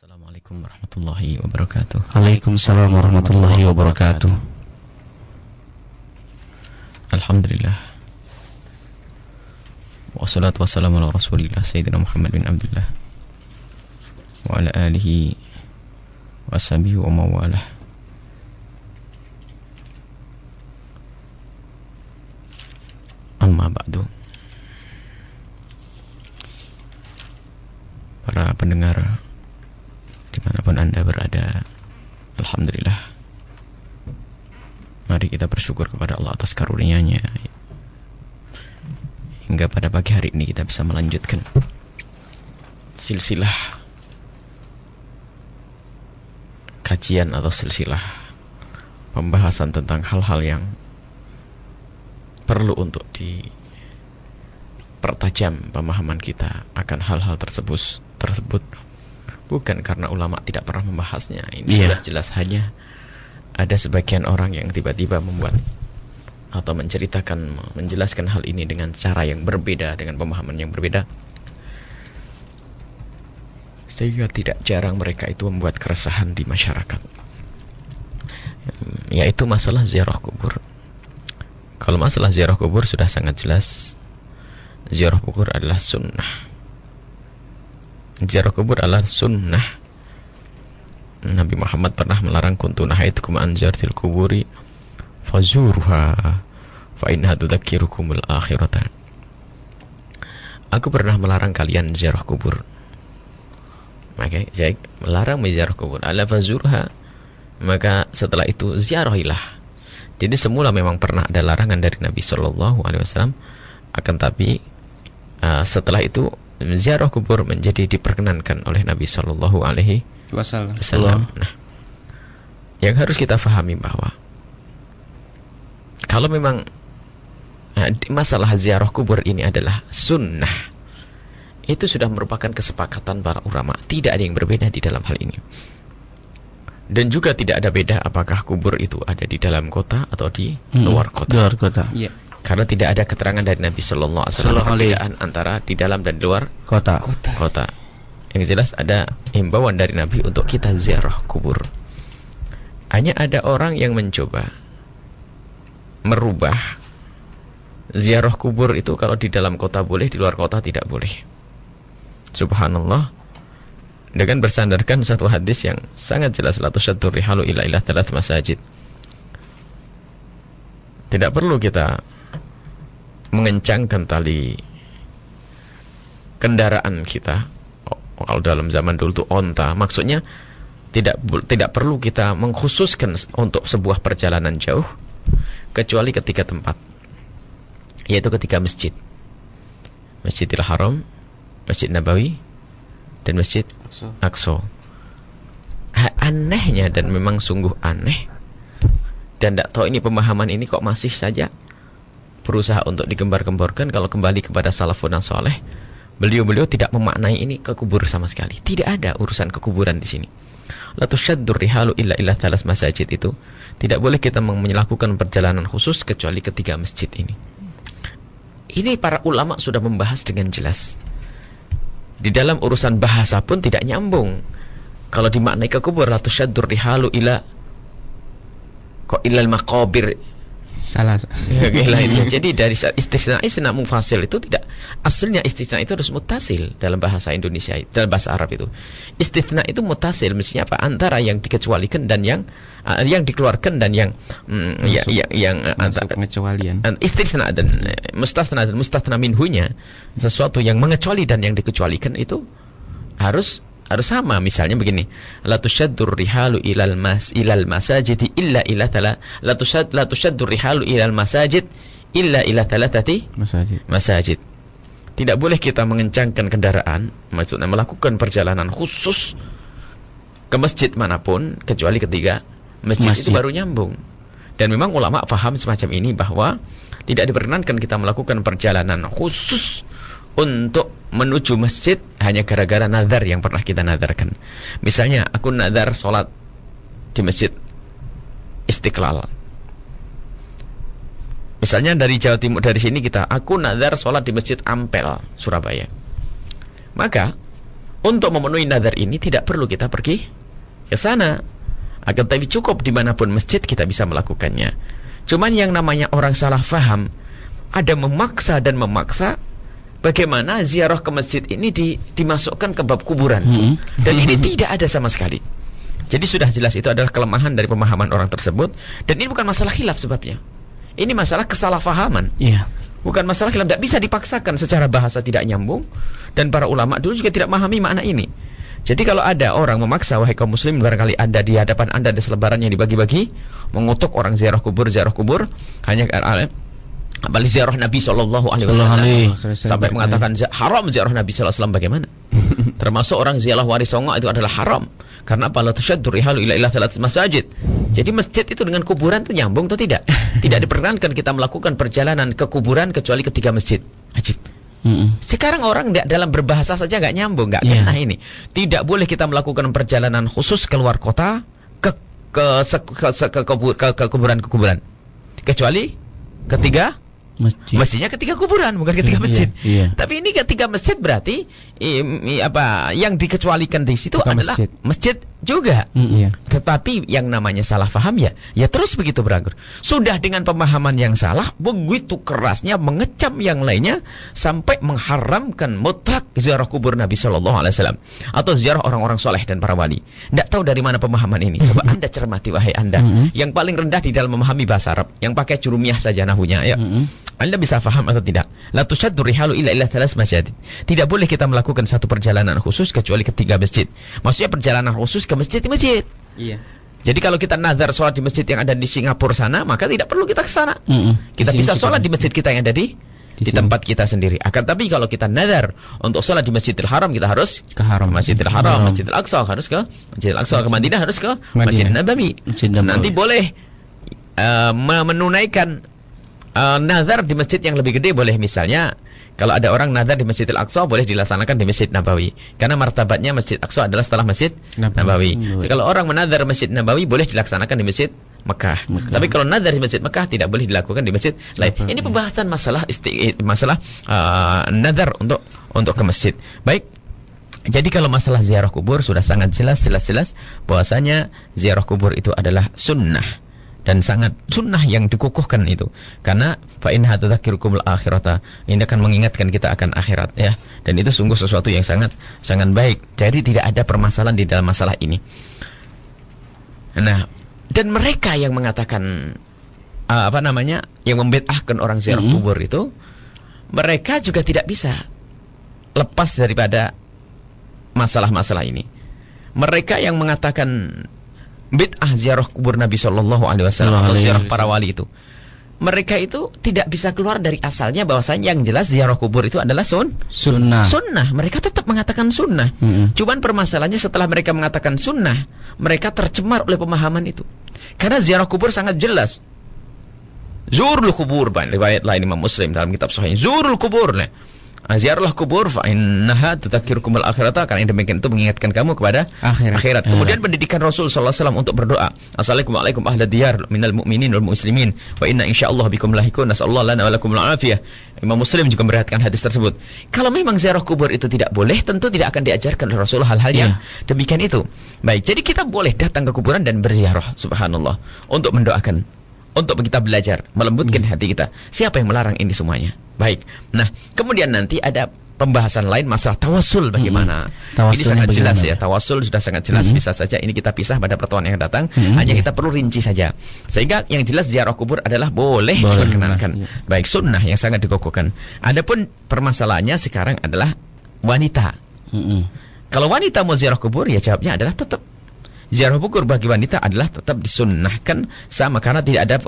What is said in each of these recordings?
Assalamualaikum warahmatullahi wabarakatuh. Waalaikumsalam warahmatullahi wabarakatuh. Alhamdulillah. Wassalatu wassalamu ala rasulillah Sayyidina Muhammad bin Abdullah wa ala alihi wa sahbihi wa mawalah. Amma ba'du. Para pendengar dimanapun Anda berada, alhamdulillah, mari kita bersyukur kepada Allah atas karunia-Nya hingga pada pagi hari ini kita bisa melanjutkan silsilah kajian atau silsilah pembahasan tentang hal-hal yang perlu untuk dipertajam pemahaman kita akan hal-hal tersebut bukan karena ulama tidak pernah membahasnya. Ini sudah jelas, hanya ada sebagian orang yang tiba-tiba membuat atau menjelaskan hal ini dengan cara yang berbeda, dengan pemahaman yang berbeda, sehingga tidak jarang mereka itu membuat keresahan di masyarakat, yaitu masalah ziarah kubur. Kalau masalah ziarah kubur sudah sangat jelas, ziarah kubur adalah sunnah. Ziarah kubur adalah sunnah. Nabi Muhammad pernah melarang, kuntu nahaitukum an ziyaratil kuburi fazurha fa innaha tudzakirukumul akhirata. Aku pernah melarang kalian ziarah kubur. Maka saya melarang menziarah kubur. Ala fazurha, maka setelah itu ziarahilah. Jadi semula memang pernah ada larangan dari Nabi sallallahu alaihi wasallam, akan tapi setelah itu ziarah kubur menjadi diperkenankan oleh Nabi sallallahu alaihi wasallam. Nah, yang harus kita fahami bahwa kalau memang masalah ziarah kubur ini adalah sunnah, itu sudah merupakan kesepakatan para ulama. Tidak ada yang berbeda di dalam hal ini. Dan juga tidak ada beda apakah kubur itu ada di dalam kota atau di luar kota. Luar kota. Iya. Karena tidak ada keterangan dari Nabi sallallahu alaihi wasallam perbedaan antara di dalam dan di luar kota. Yang jelas ada himbauan dari Nabi untuk kita ziarah kubur. Hanya ada orang yang mencoba merubah ziarah kubur itu, kalau di dalam kota boleh, di luar kota tidak boleh. Subhanallah. Dengan bersandarkan satu hadis yang sangat jelas, la tusyaddu rihalu ila thalath masajid. Tidak perlu kita mengencangkan tali kendaraan kita. Kalau dalam zaman dulu itu onta, maksudnya tidak perlu kita mengkhususkan untuk sebuah perjalanan jauh kecuali ketiga tempat, yaitu ketika masjid, Masjidil Haram, Masjid Nabawi, dan Masjid Aqsa. Anehnya, dan memang sungguh aneh, dan tidak tahu ini pemahaman ini kok masih saja berusaha untuk digembar-gemborkan. Kalau kembali kepada salafun saleh, beliau tidak memaknai ini ke kubur sama sekali. Tidak ada urusan kekuburan di sini. La tusyaddur rihalu illa thalath masajid, itu tidak boleh kita melakukan perjalanan khusus kecuali ketiga masjid ini. Ini para ulama sudah membahas dengan jelas. Di dalam urusan bahasa pun tidak nyambung. Kalau dimaknai ke kubur, la tusyaddur rihalu illa al-maqabir, salah. Jadi dari istisna mufasil itu tidak, aslinya istisna itu harus mutasil dalam bahasa Indonesia, dalam bahasa Arab itu. Istisna itu mutasil, mestinya apa? Antara yang dikecualikan dan yang dikeluarkan, dan yang pengecualian. Istisna dan mustatsna minhunya, sesuatu yang mengecuali dan yang dikecualikan itu harus sama. Misalnya begini, la tusyaddur rihalu ilal masajid illa ila la tusyaddur rihalu ilal masajid illa ila thalathati masajid. Tidak boleh kita mengencangkan kendaraan, maksudnya melakukan perjalanan khusus ke masjid manapun kecuali ketiga masjid. Itu baru nyambung. Dan memang ulama paham semacam ini, bahwa tidak diperkenankan kita melakukan perjalanan khusus untuk menuju masjid hanya gara-gara nazar yang pernah kita nazarkan. Misalnya aku nazar sholat di masjid Istiqlal. Misalnya dari Jawa Timur, dari sini aku nazar sholat di masjid Ampel, Surabaya. Maka untuk memenuhi nazar ini tidak perlu kita pergi ke sana. Akan tapi cukup dimanapun masjid kita bisa melakukannya. Cuman yang namanya orang salah faham, ada memaksa dan memaksa bagaimana ziarah ke masjid ini dimasukkan ke bab kuburan. Dan ini tidak ada sama sekali. Jadi sudah jelas itu adalah kelemahan dari pemahaman orang tersebut. Dan ini bukan masalah khilaf sebabnya. Ini masalah kesalahfahaman. Bukan masalah khilaf, tidak bisa dipaksakan, secara bahasa tidak nyambung. Dan para ulama dulu juga tidak memahami makna ini. Jadi kalau ada orang memaksa, wahai kaum muslim, barangkali Anda di hadapan Anda ada selebaran yang dibagi-bagi, mengutuk orang ziarah kubur, hanya apalagi ziarah Nabi SAW sampai mengatakan haram ziarah Nabi SAW, bagaimana? Termasuk orang ziarah waris songo itu adalah haram. Karena apa? La tusyaddu rihalu ila thalath masajid. Jadi masjid itu dengan kuburan itu nyambung atau tidak? Tidak diperkenankan kita melakukan perjalanan ke kuburan kecuali ke 3 masjid. Ajib. Sekarang orang dalam berbahasa saja nggak nyambung, nggak kena ini. Tidak boleh kita melakukan perjalanan khusus keluar kota ke kuburan kecuali ketiga masjid. Mestinya ketiga kuburan, bukan ketiga masjid. Tapi ini ketiga masjid berarti yang dikecualikan di situ adalah masjid juga. Tetapi yang namanya salah paham ya terus begitu beranggur. Sudah dengan pemahaman yang salah, begitu kerasnya mengecam yang lainnya sampai mengharamkan mutlak ziarah kubur Nabi SAW atau ziarah orang-orang soleh dan para wali. Tidak tahu dari mana pemahaman ini. Coba Anda cermati, wahai Anda yang paling rendah di dalam memahami bahasa Arab, yang pakai jurumiyah saja nahunya, ya. Anda bisa faham atau tidak? La tusyaddu rihalu ila thalath masjid. Tidak boleh kita melakukan satu perjalanan khusus kecuali ke 3 masjid. Maksudnya perjalanan khusus ke masjid. Jadi kalau kita nazar sholat di masjid yang ada di Singapura sana, maka tidak perlu kita ke sana. Kita bisa sholat di masjid kita yang ada di tempat kita sendiri. Akan tapi kalau kita nazar untuk sholat di Masjidil Haram, kita harus ke Masjidil Haram, Masjidil Aqsa harus ke Masjidil Aqsa, ke Madinah harus ke Masjid Nabawi. Nanti boleh menunaikan nazar di masjid yang lebih gede, boleh. Misalnya kalau ada orang nazar di Masjidil Aqsa, boleh dilaksanakan di Masjid Nabawi, karena martabatnya Masjid Aqsa adalah setelah Masjid Nabawi. Kalau orang menazar Masjid Nabawi, boleh dilaksanakan di Masjid Mekah. Tapi kalau nazar di Masjid Mekah tidak boleh dilakukan di masjid lain. Ini pembahasan masalah nazar untuk ke masjid. Baik. Jadi kalau masalah ziarah kubur sudah sangat jelas bahwasanya ziarah kubur itu adalah sunnah. Dan sangat sunnah yang dikukuhkan itu, karena fa innaha tudzakirukumul akhirata, ini akan mengingatkan kita akan akhirat, ya. Dan itu sungguh sesuatu yang sangat baik. Jadi tidak ada permasalahan di dalam masalah ini. Nah, dan mereka yang mengatakan yang membid'ahkan orang ziarah kubur itu, mereka juga tidak bisa lepas daripada masalah-masalah ini. Mereka yang mengatakan bid'ah ziarah kubur Nabi SAW atau ziarah para wali itu, mereka itu tidak bisa keluar dari asalnya bahwasanya yang jelas ziarah kubur itu adalah sunnah. Mereka tetap mengatakan sunnah. Cuman permasalahannya setelah mereka mengatakan sunnah, mereka tercemar oleh pemahaman itu. Karena ziarah kubur sangat jelas. Zurul kubur, riwayat lain Imam Muslim dalam kitab Sahih. Zurul kubur, ziarahlah kubur, fa innaha tudzakirukumul akhirata, karena yang demikian itu mengingatkan kamu kepada akhirat. Kemudian pendidikan Rasul sallallahu alaihi wasallam untuk berdoa, assalamualaikum ahlad diyar minal mu'minin wal muslimin wa inna insyaallah bikum lahiqun, nasallallahu lana wa lakum al-afiyah. Imam Muslim juga meriwayatkan hadis tersebut. Kalau memang ziarah kubur itu tidak boleh, tentu tidak akan diajarkan oleh Rasul hal-hal yang demikian itu. Baik, jadi kita boleh datang ke kuburan dan berziarah, subhanallah, untuk mendoakan, untuk kita belajar, melembutkan hati kita. Siapa yang melarang ini semuanya? Baik. Nah, kemudian nanti ada pembahasan lain masalah tawassul bagaimana. Ini sangat jelas ya, tawassul sudah sangat jelas. Bisa saja ini kita pisah pada pertemuan yang datang. Hanya kita perlu rinci saja. Sehingga yang jelas ziarah kubur adalah boleh diperkenankan. Baik, sunnah yang sangat dikukuhkan. Adapun permasalahannya sekarang adalah wanita. Kalau wanita mau ziarah kubur, ya jawabnya adalah tetap ziarah kubur bagi wanita adalah tetap disunnahkan sama, karena tidak ada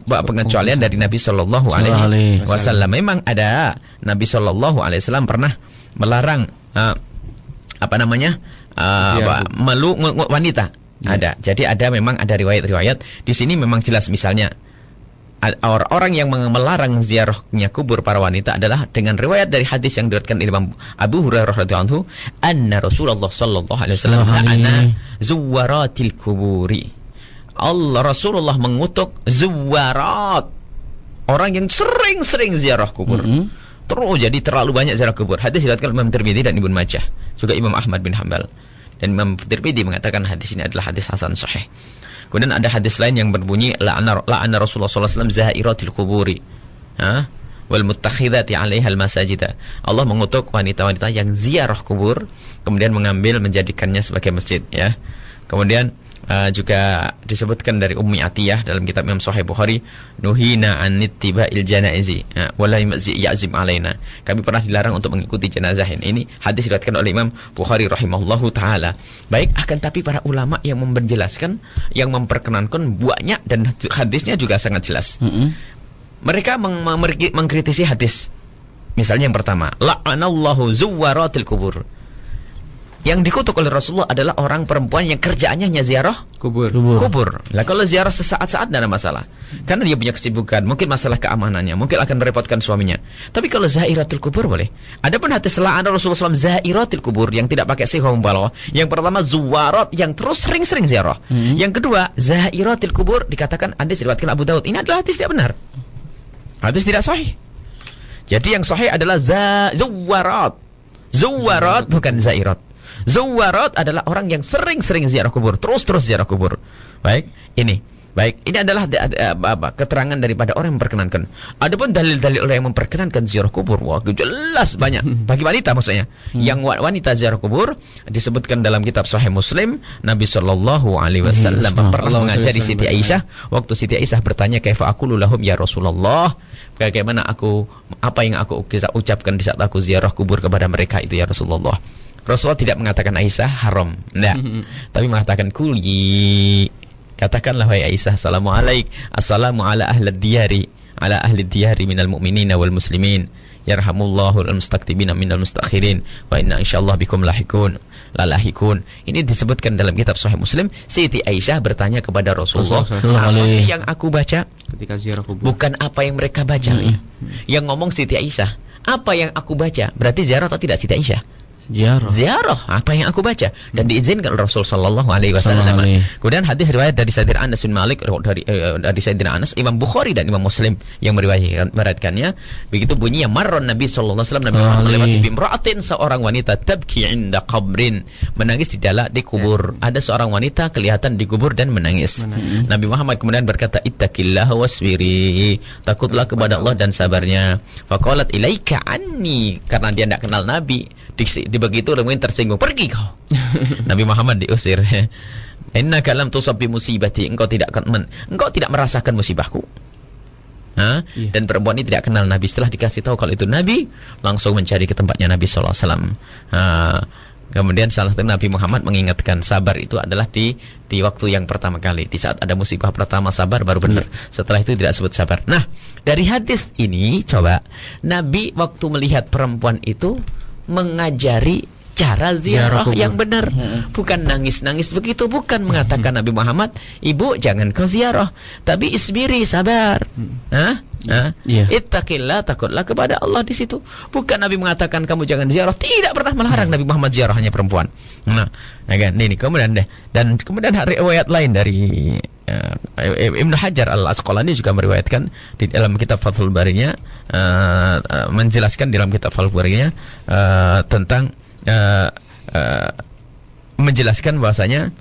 pengecualian dari Nabi Shallallahu Alaihi Wasallam. Memang ada Nabi Shallallahu Alaihi Wasallam pernah melarang wanita. Ada. Jadi memang ada riwayat-riwayat di sini memang jelas. Misalnya orang yang melarang ziarahnya kubur para wanita adalah dengan riwayat dari hadis yang diriwayatkan Imam Abu Hurairah radhiyallahu anhu, anna Rasulullah sallallahu alaihi wasallam la'ana zuwaratil kuburi. Rasulullah mengutuk zuwarat, orang yang sering-sering ziarah kubur. Terus jadi terlalu banyak ziarah kubur. Hadis diriwayatkan Imam Tirmidzi dan Ibnu Majah, juga Imam Ahmad bin Hanbal. Dan Imam Tirmidzi mengatakan hadis ini adalah hadis hasan sahih. Kemudian ada hadis lain yang berbunyi la'ana Rasulullah sallallahu alaihi wasallam zairatil quburi. Wal muttakhidati 'alaiha al-masajid. Allah mengutuk wanita-wanita yang ziarah kubur kemudian mengambil menjadikannya sebagai masjid, ya. Kemudian juga disebutkan dari Ummi Atiyah dalam kitab Imam Sahih Bukhari, nuhina an ittiba'il janaizi wala ya'zim alaina. Kami pernah dilarang untuk mengikuti jenazah. Ini hadis diriwayatkan oleh Imam Bukhari rahimahullahu taala. Baik, akan tapi para ulama yang menjelaskan, yang memperkenankan banyak, dan hadisnya juga sangat jelas. Mereka mengkritisi hadis. Misalnya yang pertama, la'anallahu zuwaratil kubur. Yang dikutuk oleh Rasulullah adalah orang perempuan yang kerjaannya hanya ziarah kubur. Lah kalau ziarah sesaat-saat tidak ada masalah, karena dia punya kesibukan, mungkin masalah keamanannya, mungkin akan merepotkan suaminya. Tapi kalau zairatul kubur boleh. Adapun hadis la'ana Rasulullah SAW zairatul kubur yang tidak pakai sighah mubalghah. Yang pertama zuwarat, yang terus sering-sering ziarah. Yang kedua zairatul kubur dikatakan hadis diriwayatkan Abu Daud. Ini adalah hadis tidak benar. Hadis tidak sahih. Jadi yang sahih adalah zuwarat. Zuwarat bukan zairat. Zuwarat adalah orang yang sering-sering ziarah kubur, terus-terus ziarah kubur. Baik, ini adalah keterangan daripada orang yang memperkenankan. Adapun dalil-dalil orang yang memperkenankan ziarah kubur, wah jelas banyak. Bagi wanita maksudnya, yang wanita ziarah kubur disebutkan dalam kitab Sahih Muslim, Nabi Shallallahu Alaihi Wasallam pernah mengajari Siti Aisyah. Waktu Siti Aisyah bertanya, kaifa aqulu lahum ya Rasulullah, bagaimana apa yang aku ucapkan di saat aku ziarah kubur kepada mereka itu ya Rasulullah. Rasulullah tidak mengatakan Aisyah haram, enggak. Tapi mengatakan kuli. Katakanlah wahai Aisyah, assalamu ala ahli diyari minal mu'minina wal muslimin, yarhamullahu al-mustaqtibina minal mustakhirin, wa inna insyaallah bikum lahikun. Ini disebutkan dalam kitab Sahih Muslim. Siti Aisyah bertanya kepada Rasulullah, apa sih yang aku baca ketika ziarah kubur? Bukan apa yang mereka baca. Yang ngomong Siti Aisyah, apa yang aku baca? Berarti ziarah atau tidak Siti Aisyah? Ziarah apa yang aku baca, dan diizinkan oleh Rasul sallallahu alaihi wasallam. Kemudian hadis riwayat dari Sayyidina Anas bin Malik, dari Sayyidina Anas, Imam Bukhari dan Imam Muslim yang meriwayatkannya. Begitu bunyinya, marron Nabi sallallahu alaihi wasallam, Nabi Muhammad melewati bimra'atin, seorang wanita, tabki inda qabrin, menangis di kubur. Ada seorang wanita kelihatan di kubur dan menangis. Nabi Muhammad kemudian berkata, ittaqillaha wasbiri, takutlah kepada Allah dan sabarnya. Faqalat ilaika anni, karena dia tidak kenal Nabi. Di begitu mungkin tersinggung, pergi kau. Nabi Muhammad diusir. Innaka lam tusab bi musibati, engkau tidak merasakan musibahku. Dan perempuan ini tidak kenal Nabi. Setelah dikasih tahu kalau itu Nabi, langsung mencari ke tempatnya Nabi sallallahu alaihi wasallam. Kemudian salah satu Nabi Muhammad mengingatkan, sabar itu adalah di waktu yang pertama kali. Di saat ada musibah pertama sabar baru benar. Setelah itu tidak sebut sabar. Nah, dari hadis ini coba Nabi waktu melihat perempuan itu mengajari cara ziarah yang benar. Bukan nangis-nangis begitu, bukan mengatakan Nabi Muhammad, ibu jangan kau ziarah, tapi isbiri, sabar. Ittaqillah, takutlah kepada Allah di situ. Bukan Nabi mengatakan kamu jangan ziarah, tidak pernah melarang Nabi Muhammad ziarah hanya perempuan. Ini kemudian dan kemudian riwayat lain dari Ibnu Hajar Al-Asqalani juga meriwayatkan di dalam kitab Fathul Barinya, menjelaskan dalam kitab Fathul Barinya tentang menjelaskan bahwasanya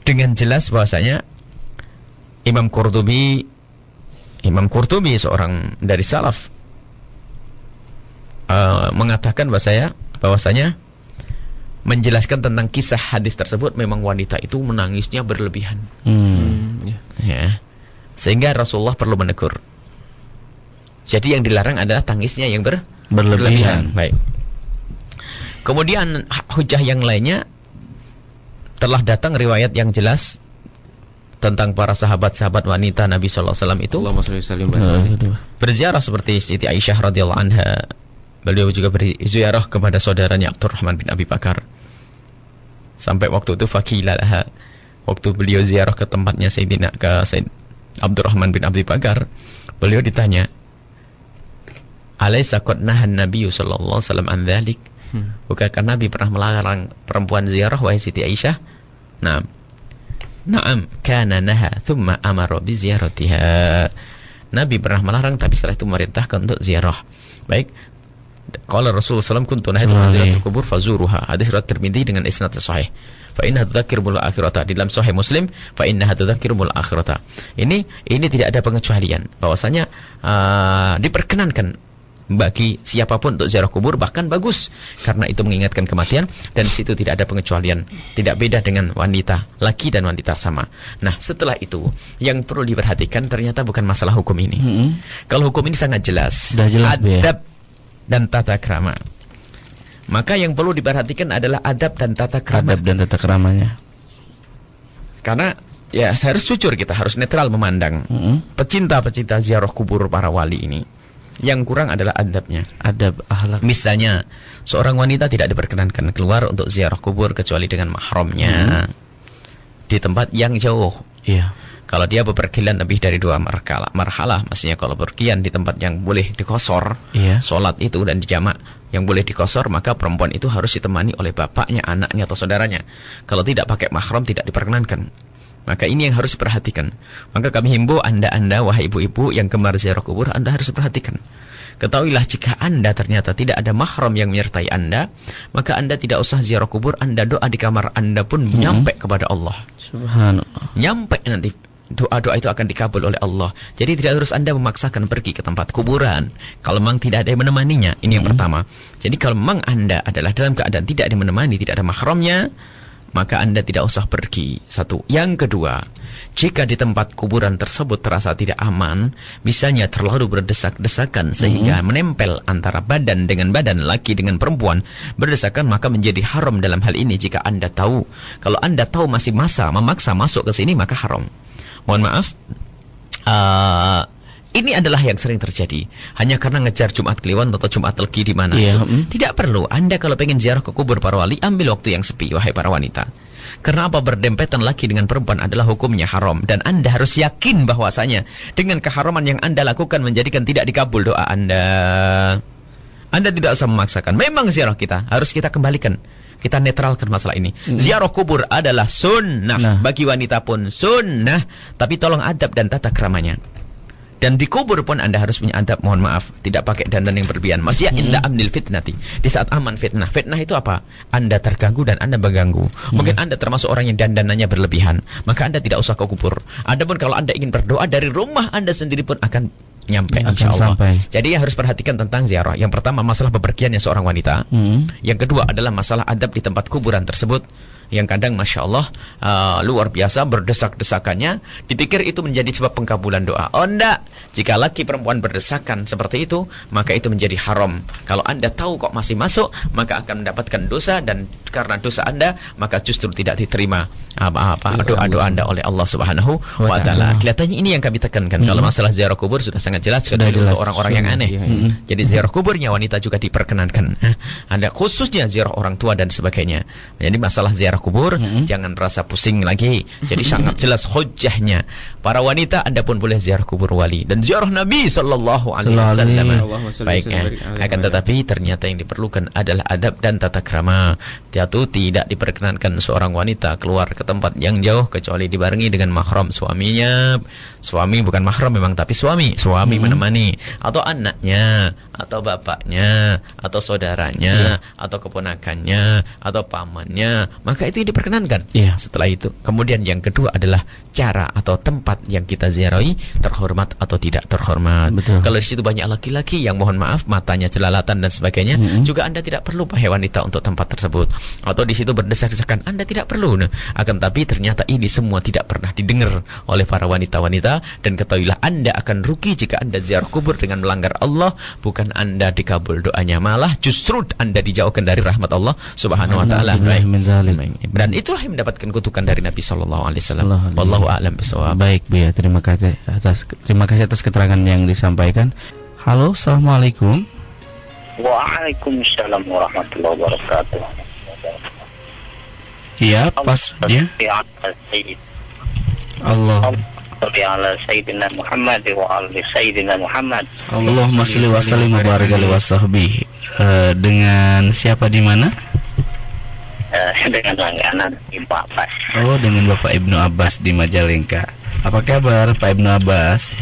dengan jelas bahwasanya Imam Qurtubi seorang dari salaf mengatakan bahwasanya menjelaskan tentang kisah hadis tersebut, memang wanita itu menangisnya berlebihan. Sehingga Rasulullah perlu menegur. Jadi yang dilarang adalah tangisnya yang berlebihan. Baik. Kemudian hujah yang lainnya, telah datang riwayat yang jelas tentang para sahabat-sahabat wanita Nabi sallallahu alaihi wasallam itu berziarah seperti Siti Aisyah radhiyallahu anha. Beliau juga berziarah kepada saudaranya Abdurrahman bin Abi Bakar. Sampai waktu itu fakilalah, waktu beliau ziarah ke tempatnya Sayyid Abdurrahman bin Abi Bakar, beliau ditanya, "Alaisa qad nahan Nabi sallallahu alaihi wasallam an dzalik?" Bukankah Nabi pernah melarang perempuan ziarah wahai Siti Aisyah? Na'am, kana naha thumma amara bi ziyaratiha. Nabi pernah melarang, tapi setelah itu memerintahkan untuk ziarah. Baik. Qala Rasulullah SAW kuntu nahaitu an ziyaratil kubur fazuruha. Hadis riwayat Tirmidzi dengan isnad sahih. Fa inna tudzakkirul akhirata. Di dalam sahih Muslim, fa inna tudzakkirul akhirata. Ini tidak ada pengecualian bahwasanya diperkenankan bagi siapapun untuk ziarah kubur, bahkan bagus karena itu mengingatkan kematian, dan di situ tidak ada pengecualian, tidak beda dengan wanita, laki dan wanita sama. Nah, setelah itu yang perlu diperhatikan ternyata bukan masalah hukum ini. Kalau hukum ini sangat jelas, adab dan tata krama. Maka yang perlu diperhatikan adalah adab dan tata krama. Adab dan tata kramanya. Karena ya harus jujur, kita harus netral memandang pecinta-pecinta ziarah kubur para wali ini. Yang kurang adalah adabnya. Adab, akhlak. Misalnya, seorang wanita tidak diperkenankan keluar untuk ziarah kubur kecuali dengan mahramnya di tempat yang jauh. Iya. Kalau dia bepergian lebih dari 2 marhalah, maksudnya kalau bepergian di tempat yang boleh dikosor, sholat itu dan dijamak yang boleh dikosor, maka perempuan itu harus ditemani oleh bapaknya, anaknya atau saudaranya. Kalau tidak pakai mahram tidak diperkenankan. Maka ini yang harus diperhatikan. Maka kami himbau anda wahai ibu-ibu yang gemar ziarah kubur, anda harus perhatikan. Ketahuilah jika anda ternyata tidak ada mahram yang menyertai anda, maka anda tidak usah ziarah kubur, anda doa di kamar anda pun nyampe kepada Allah. Subhanallah. Nyampe nanti. Doa-doa itu akan dikabul oleh Allah. Jadi tidak harus anda memaksakan pergi ke tempat kuburan kalau memang tidak ada yang menemaninya. Ini yang pertama. Jadi kalau memang anda adalah dalam keadaan tidak ada yang menemani, tidak ada mahramnya, maka anda tidak usah pergi. Satu. Yang kedua, jika di tempat kuburan tersebut terasa tidak aman, misalnya terlalu berdesak-desakan sehingga menempel antara badan dengan badan, laki dengan perempuan berdesakan, maka menjadi haram dalam hal ini jika anda tahu. Kalau anda tahu masih memaksa masuk ke sini, maka haram. Mohon maaf, ini adalah yang sering terjadi. Hanya karena ngejar Jumat Kliwon atau Jumat Legi di mana itu. Tidak perlu. Anda kalau pengen ziarah ke kubur para wali, ambil waktu yang sepi, wahai para wanita. Karena apa? Berdempetan laki dengan perempuan adalah hukumnya haram. Dan anda harus yakin bahwasanya dengan keharaman yang anda lakukan menjadikan tidak dikabul doa anda. Anda tidak usah memaksakan. Memang ziarah kita harus kita kembalikan. Kita netralkan masalah ini. Ziarah kubur adalah sunnah. Bagi wanita pun sunnah. Tapi tolong adab dan tata keramanya. Dan di kubur pun anda harus punya adab, mohon maaf. Tidak pakai dandan yang berlebihan. Maksudnya inda amnil fitnati. Di saat aman fitnah. Fitnah itu apa? Anda terganggu dan anda mengganggu. Mungkin anda termasuk orang yang dandanannya berlebihan. Maka anda tidak usah ke kubur. Adapun kalau anda ingin berdoa dari rumah anda sendiri pun akan nyampe, insyaallah. Jadi harus perhatikan tentang ziarah. Yang pertama masalah bepergiannya seorang wanita. Yang kedua adalah masalah adab di tempat kuburan tersebut. Yang kadang Masya Allah luar biasa berdesak-desakannya, dipikir itu menjadi sebab pengkabulan doa. Oh enggak, jika laki perempuan berdesakan seperti itu, maka itu menjadi haram. Kalau anda tahu kok masih masuk, maka akan mendapatkan dosa. Dan karena dosa anda, maka justru tidak diterima doa-doa anda oleh Allah Subhanahu wa Ta'ala. Kelihatannya ini yang kami tekankan. Kalau masalah ziarah kubur sudah sangat jelas, untuk orang-orang yang aneh. Jadi ziarah kuburnya wanita juga diperkenankan. Anda khususnya ziarah orang tua dan sebagainya. Jadi masalah ziarah kubur jangan rasa pusing lagi. Jadi sangat jelas hujjahnya. Para wanita anda pun boleh ziarah kubur wali dan ziarah Nabi sallallahu alaihi wasallam. Baik, akan tetapi ternyata yang diperlukan adalah adab dan tata krama. Tidak diperkenankan seorang wanita keluar ke tempat yang jauh kecuali dibarengi dengan mahram suaminya. Suami bukan mahram memang, tapi suami menemani, atau anaknya, atau bapaknya, atau saudaranya, atau keponakannya, atau pamannya, maka itu diperkenankan. Setelah itu, kemudian yang kedua adalah cara atau tempat yang kita ziarahi terhormat atau tidak terhormat. Kalau di situ banyak laki-laki yang mohon maaf matanya jelalatan dan sebagainya, juga anda tidak perlu wahai wanita untuk tempat tersebut. Atau di situ berdesak-desakan, anda tidak perlu. Akan tapi ternyata ini semua tidak pernah didengar oleh para wanita-wanita. Dan ketahuilah anda akan rugi jika anda ziarah kubur dengan melanggar Allah. Bukan anda dikabul doanya, malah justru anda dijauhkan dari rahmat Allah Subhanahu wa Ta'ala. Dan itulah yang mendapatkan kutukan dari Nabi sallallahu alaihi wasallam. Wallahu a'lam bishawab. Baik Bu ya, terima kasih atas keterangan yang disampaikan. Halo, assalamualaikum. Waalaikumsalam warahmatullahi wabarakatuh. Iya, pas dia. Allah ala Sayyidina Muhammad wa ala Sayyidina Muhammad. Allahumma sholli wa sallim wa barik alaihi wasahbihi. Dengan siapa di mana? Dengan langganan Ibnu Abbas. Oh, dengan Bapak Ibnu Abbas di Majalengka. Apa kabar Pak Ibnu Abbas?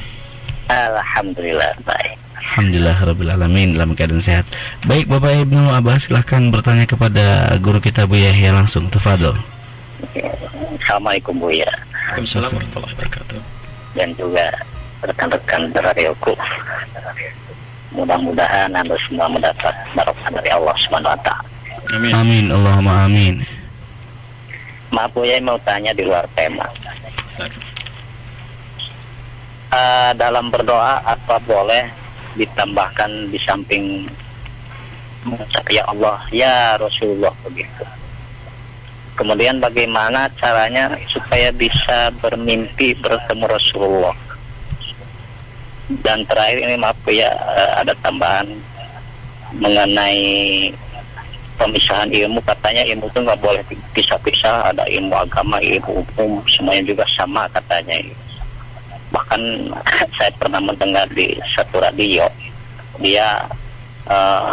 Alhamdulillah baik. Alhamdulillah alamin dalam keadaan sehat. Baik Bapak Ibnu Abbas, silahkan bertanya kepada guru kita Bu Yahya langsung. Tafadhol. Assalamualaikum Buya. Waalaikumsalam warahmatullahi wabarakatuh. Dan juga rekan-rekan radioku. Mudah-mudahan Anda semua mendapat barokah dari Allah Subhanahu wa taala. Amin. Amin, Allahumma amin. Maaf Buya, mau tanya di luar tema. Dalam berdoa apa boleh ditambahkan di samping mengucap ya Allah, ya Rasulullah begitu? Kemudian bagaimana caranya supaya bisa bermimpi bertemu Rasulullah? Dan terakhir ini maaf ya, ada tambahan mengenai pemisahan ilmu. Katanya ilmu itu nggak boleh dipisah-pisah, ada ilmu agama, ilmu umum, semuanya juga sama katanya. Bahkan saya pernah mendengar di satu radio, dia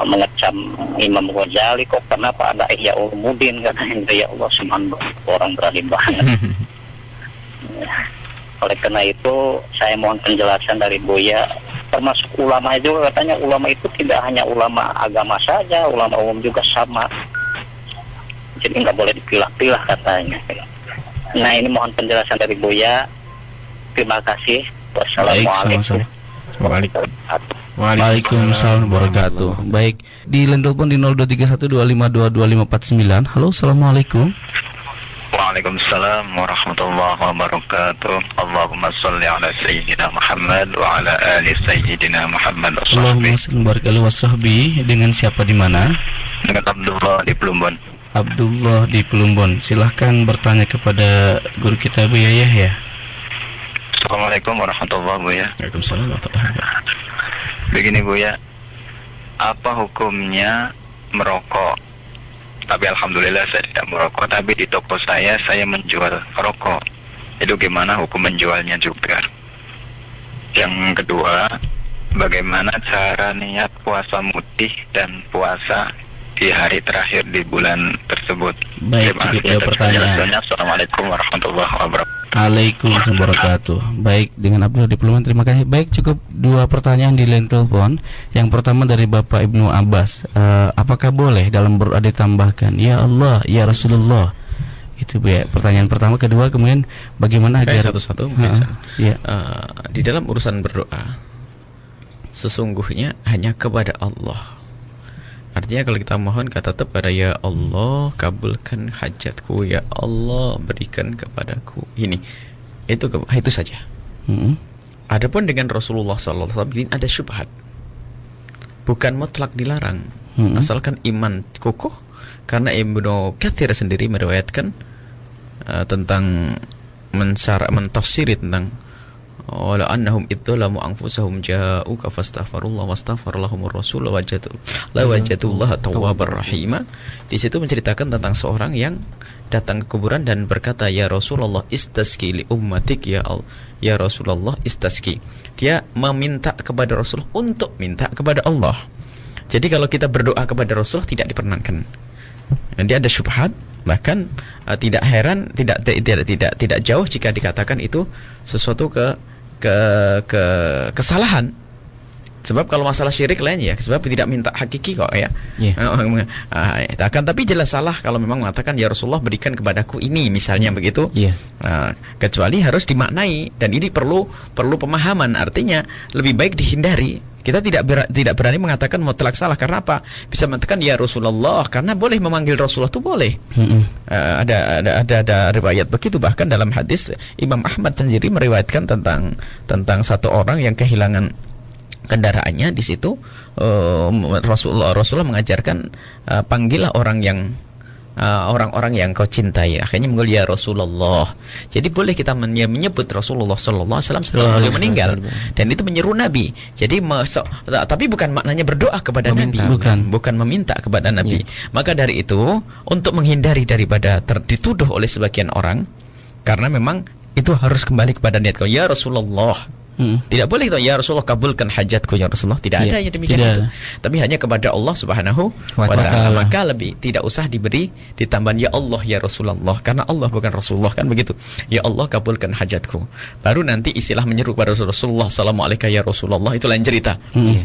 mengecam Imam Ghazali, kok kenapa ada Ihya Ulumuddin, katanya. Ya Allah, subhanallah, orang berani banget. Oleh karena itu saya mohon penjelasan dari Buya, termasuk ulama juga. Katanya ulama itu tidak hanya ulama agama saja, ulama umum juga sama, jadi nggak boleh dipilah-pilah katanya. Nah, ini mohon penjelasan dari Buya. Terima kasih. Wassalamualaikum. Waalaikumsalam wabarakatuh. Baik, di line telepon di 023125225549. Halo, assalamualaikum. Waalaikumsalam warahmatullahi wabarakatuh. Allahumma sholli ala sayyidina Muhammad wa ala ali sayyidina Muhammad. Allahumma sholli wa sahbihi. Dengan siapa di mana? Dengan Abdullah di Plumbon. Abdullah di Plumbon. Silahkan bertanya kepada guru kita Bu Yahya. Assalamualaikum warahmatullahi wabarakatuh. Waalaikumsalam warahmatullahi wabarakatuh. Begini Buya, apa hukumnya merokok? Tapi alhamdulillah saya tidak merokok, tapi di toko saya menjual rokok. Itu gimana hukum menjualnya juga? Yang kedua, bagaimana cara niat puasa mutih dan puasa di hari terakhir di bulan tersebut? Baik, cukup pertanyaan. Assalamualaikum warahmatullahi wabarakatuh. Waalaikumsalam wabarakatuh. Baik, dengan Abdullah di Plumbon, terima kasih. Baik, cukup dua pertanyaan di line telepon. Yang pertama dari Bapak Ibnu Abbas, apakah boleh dalam berdoa ditambahkan ya Allah, ya Rasulullah? Itu ya pertanyaan pertama. Kedua, kemudian bagaimana agar satu-satu ya. Di dalam urusan berdoa sesungguhnya hanya kepada Allah. Artinya kalau kita mohon kata tetap pada ya Allah, kabulkan hajatku, ya Allah, berikan kepadaku ini. Itu saja. Adapun dengan Rasulullah SAW ini ada syubhat. Bukan mutlak dilarang. Asalkan iman kokoh. Karena Ibnu Katsir sendiri meriwayatkan tentang mentafsiri tentang wala annahum idzalamu anfusahum ja'uka fastaghfirullah wastaghfarallahumur rasul wajadullah tawwabar rahima. Di situ menceritakan tentang seorang yang datang ke kuburan dan berkata ya Rasulullah istasqi li ummatik, ya Rasulullah istasqi. Dia meminta kepada Rasul untuk minta kepada Allah. Jadi kalau kita berdoa kepada Rasul tidak diperkenankan. Nanti ada syubhat. Bahkan tidak heran, tidak jauh jika dikatakan itu sesuatu kesalahan. Sebab kalau masalah syirik lain ya, sebab tidak minta hakiki kok ya. Tapi jelas salah kalau memang mengatakan ya Rasulullah berikan kepadaku ini misalnya begitu. Kecuali harus dimaknai, dan ini perlu pemahaman. Artinya lebih baik dihindari. Kita tidak berani mengatakan mutlak salah. Karena apa? Bisa mengatakan ya Rasulullah, karena boleh memanggil Rasulullah itu boleh. Ada riwayat begitu. Bahkan dalam hadis Imam Ahmad sendiri meriwayatkan tentang satu orang yang kehilangan kendaraannya. Di situ Rasulullah mengajarkan panggillah orang-orang yang kau cintai. Akhirnya menggol ya Rasulullah. Jadi boleh kita menyebut Rasulullah sallallahu alaihi wasallam setelah beliau meninggal, dan itu menyeru Nabi. Jadi tapi bukan maknanya berdoa kepada Nabi, bukan meminta kepada Nabi. Maka dari itu, untuk menghindari daripada dituduh oleh sebagian orang, karena memang itu harus kembali kepada niat kau ya Rasulullah. Tidak boleh itu, ya Rasulullah kabulkan hajatku ya Rasulullah. Tidak ada yang demikian tidak itu. ada. Tapi hanya kepada Allah Subhanahu wa ta'ala. Maka lebih tidak usah diberi ditambahan ya Allah ya Rasulullah, karena Allah bukan Rasulullah, kan begitu. Ya Allah kabulkan hajatku. Baru nanti istilah menyeru kepada Rasulullah Assalamualaikum ya Rasulullah, itu lain cerita.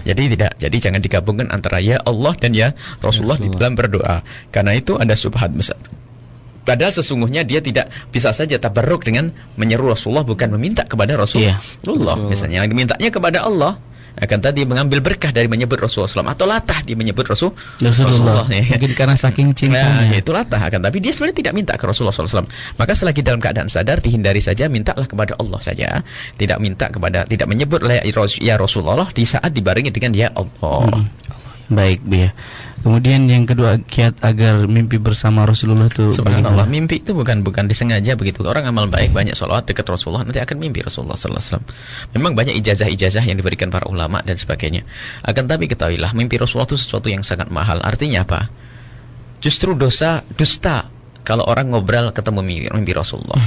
Jadi jangan digabungkan antara ya Allah dan ya Rasulullah di dalam berdoa. Karena itu ada subhat besar. Padahal sesungguhnya dia tidak bisa saja tabarruk dengan menyeru Rasulullah, bukan meminta kepada Rasulullah. Misalnya yang dimintanya kepada Allah, akan tadi mengambil berkah dari menyebut Rasulullah SAW, atau latah dia menyebut Rasulullah. Mungkin karena saking cintanya. Itu latah, akan tapi dia sebenarnya tidak minta ke Rasulullah SAW. Maka selagi dalam keadaan sadar, dihindari saja, mintalah kepada Allah saja. Tidak menyebut ya Rasulullah di saat dibarengi dengan ya Allah. Baik, ya. Kemudian yang kedua, kiat agar mimpi bersama Rasulullah itu Subhanallah, mimpi itu bukan disengaja begitu. Orang amal baik, banyak sholawat dekat Rasulullah, nanti akan mimpi Rasulullah sallallahu alaihi wasallam. Memang banyak ijazah-ijazah yang diberikan para ulama dan sebagainya. Akan tapi ketahuilah, mimpi Rasulullah itu sesuatu yang sangat mahal. Artinya apa? Justru dusta kalau orang ngobrol ketemu mimpi Rasulullah.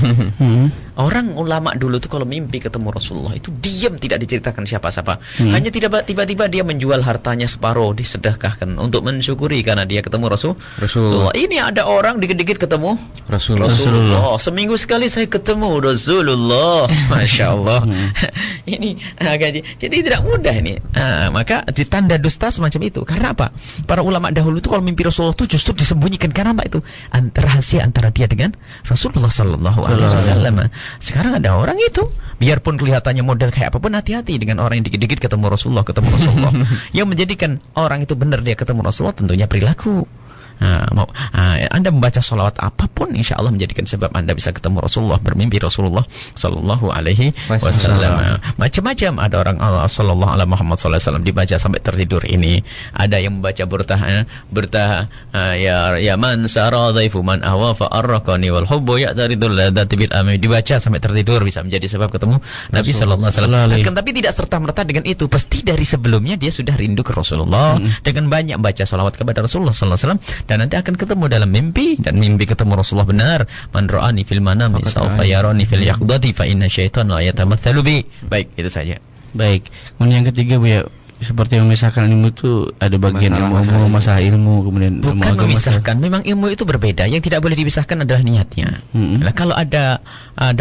Orang ulama dulu tuh kalau mimpi ketemu Rasulullah itu diam, tidak diceritakan siapa-siapa. Hanya tiba-tiba dia menjual hartanya separuh, disedekahkan untuk mensyukuri karena dia ketemu Rasulullah. Ini ada orang dikit-dikit ketemu Rasulullah. Seminggu sekali saya ketemu Rasulullah. Masya Allah. Ini jadi tidak mudah ini. Maka ditanda dusta semacam itu. Karena apa? Para ulama dahulu itu kalau mimpi Rasulullah itu justru disembunyikan. Karena apa itu? Rahasia antara dia dengan Rasulullah Sallallahu Alaihi Wasallam. Sekarang ada orang itu, biarpun kelihatannya model kayak apapun, hati-hati dengan orang yang dikit-dikit ketemu Rasulullah. Yang menjadikan orang itu benar dia ketemu Rasulullah tentunya perilaku. Anda membaca salawat apapun, insya Allah menjadikan sebab Anda bisa ketemu Rasulullah, bermimpi Rasulullah Sallallahu Alaihi Wasallam. Macam-macam. Ada orang Allah Sallallahu Alaihi Muhammad Sallallahu Alaihi Wasallam dibaca sampai tertidur. Ini ada yang membaca bertah ya man sara dhaifu man ahwa fa arraqani wal hubbu ya'taridul ladati bil amri, dibaca sampai tertidur, bisa menjadi sebab ketemu Nabi Sallallahu Alaihi Wasallam. Tapi tidak serta-merta dengan itu, pasti dari sebelumnya dia sudah rindu ke Rasulullah dengan banyak baca salawat kepada Rasulullah Sallallahu Alaihi Wasallam. Dan nanti akan ketemu dalam mimpi, dan mimpi ketemu Rasulullah benar. Man ra'ani fil manami sawfa yarani fil yaqdati fa inna syaitana la yatamatsalu bi. Baik, itu saja. Baik. Kemudian yang ketiga, Bu, ya, seperti memisahkan ilmu itu ada bagian masalah ilmu, kemudian bukan memisahkan. Memang ilmu itu berbeda. Yang tidak boleh dipisahkan adalah niatnya. Nah, kalau ada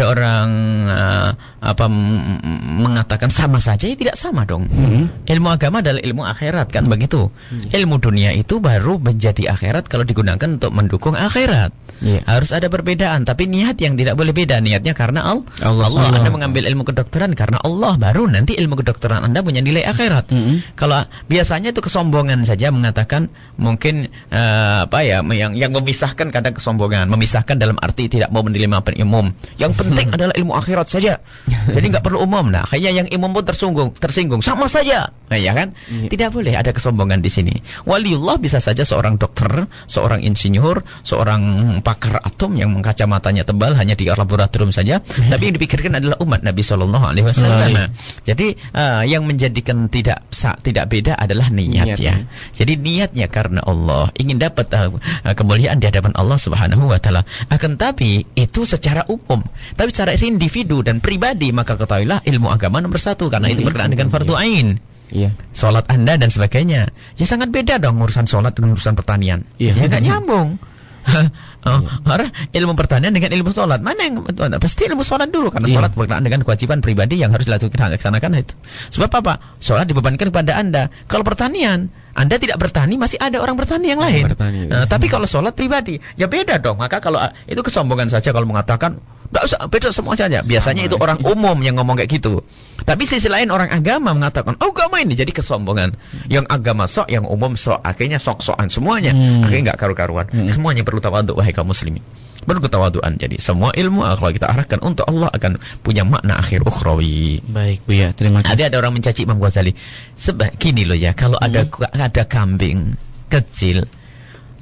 orang mengatakan sama saja, ya tidak sama dong. Ilmu agama adalah ilmu akhirat, kan begitu. Ilmu dunia itu baru menjadi akhirat kalau digunakan untuk mendukung akhirat. Harus ada perbedaan, tapi niat yang tidak boleh beda. Niatnya karena Allah. Anda mengambil ilmu kedokteran karena Allah, baru nanti ilmu kedokteran Anda punya nilai akhirat. Kalau biasanya itu kesombongan saja mengatakan, mungkin yang memisahkan kadang kesombongan, memisahkan dalam arti tidak mau menerima umum. Yang penting adalah ilmu akhirat saja. Jadi nggak perlu umum. Nah, kayaknya yang umum pun tersinggung, sama saja. Nah, ya kan? Tidak boleh ada kesombongan di sini. Waliullah bisa saja seorang dokter, seorang insinyur, seorang pakar atom yang kacamatanya tebal hanya di laboratorium saja, tapi yang dipikirkan adalah umat Nabi Sallallahu Alaihi Wasallam. Jadi yang menjadikan tidak beda adalah niatnya. Jadi niatnya karena Allah, ingin dapat kemuliaan di hadapan Allah Subhanahu wa taala. Akan tapi itu secara umum. Tapi secara individu dan pribadi, maka ketahuilah ilmu agama nomor satu, karena itu berkenaan dengan fardu ain. Salat Anda dan sebagainya. Ya sangat beda dong urusan salat dengan urusan pertanian. Ya enggak nyambung. Ilmu pertanian dengan ilmu sholat, mana yang pasti ilmu sholat dulu, karena sholat berkenaan dengan kewajiban pribadi yang harus dilaksanakan itu. Sebab apa? Sholat dibebankan kepada Anda. Kalau pertanian, Anda tidak bertani, masih ada orang bertani yang lain. Tapi kalau sholat pribadi, ya beda dong. Maka kalau itu kesombongan saja kalau mengatakan nggak usah, beda semua saja. Biasanya itu orang umum yang ngomong kayak gitu. Tapi sisi lain orang agama mengatakan, agama ini jadi kesombongan. Yang agama sok, yang umum sok, akhirnya sok-sokan semuanya. Akhirnya nggak karu-karuan. Semuanya perlu tawadhu, wahai kaum muslimin. Perlu ketawaduan. Jadi semua ilmu kalau kita arahkan untuk Allah akan punya makna akhir ukhrawi. Baik, Bu, ya, terima kasih. Ada orang mencaci Imam Ghazali. Gini loh ya, kalau ada kambing kecil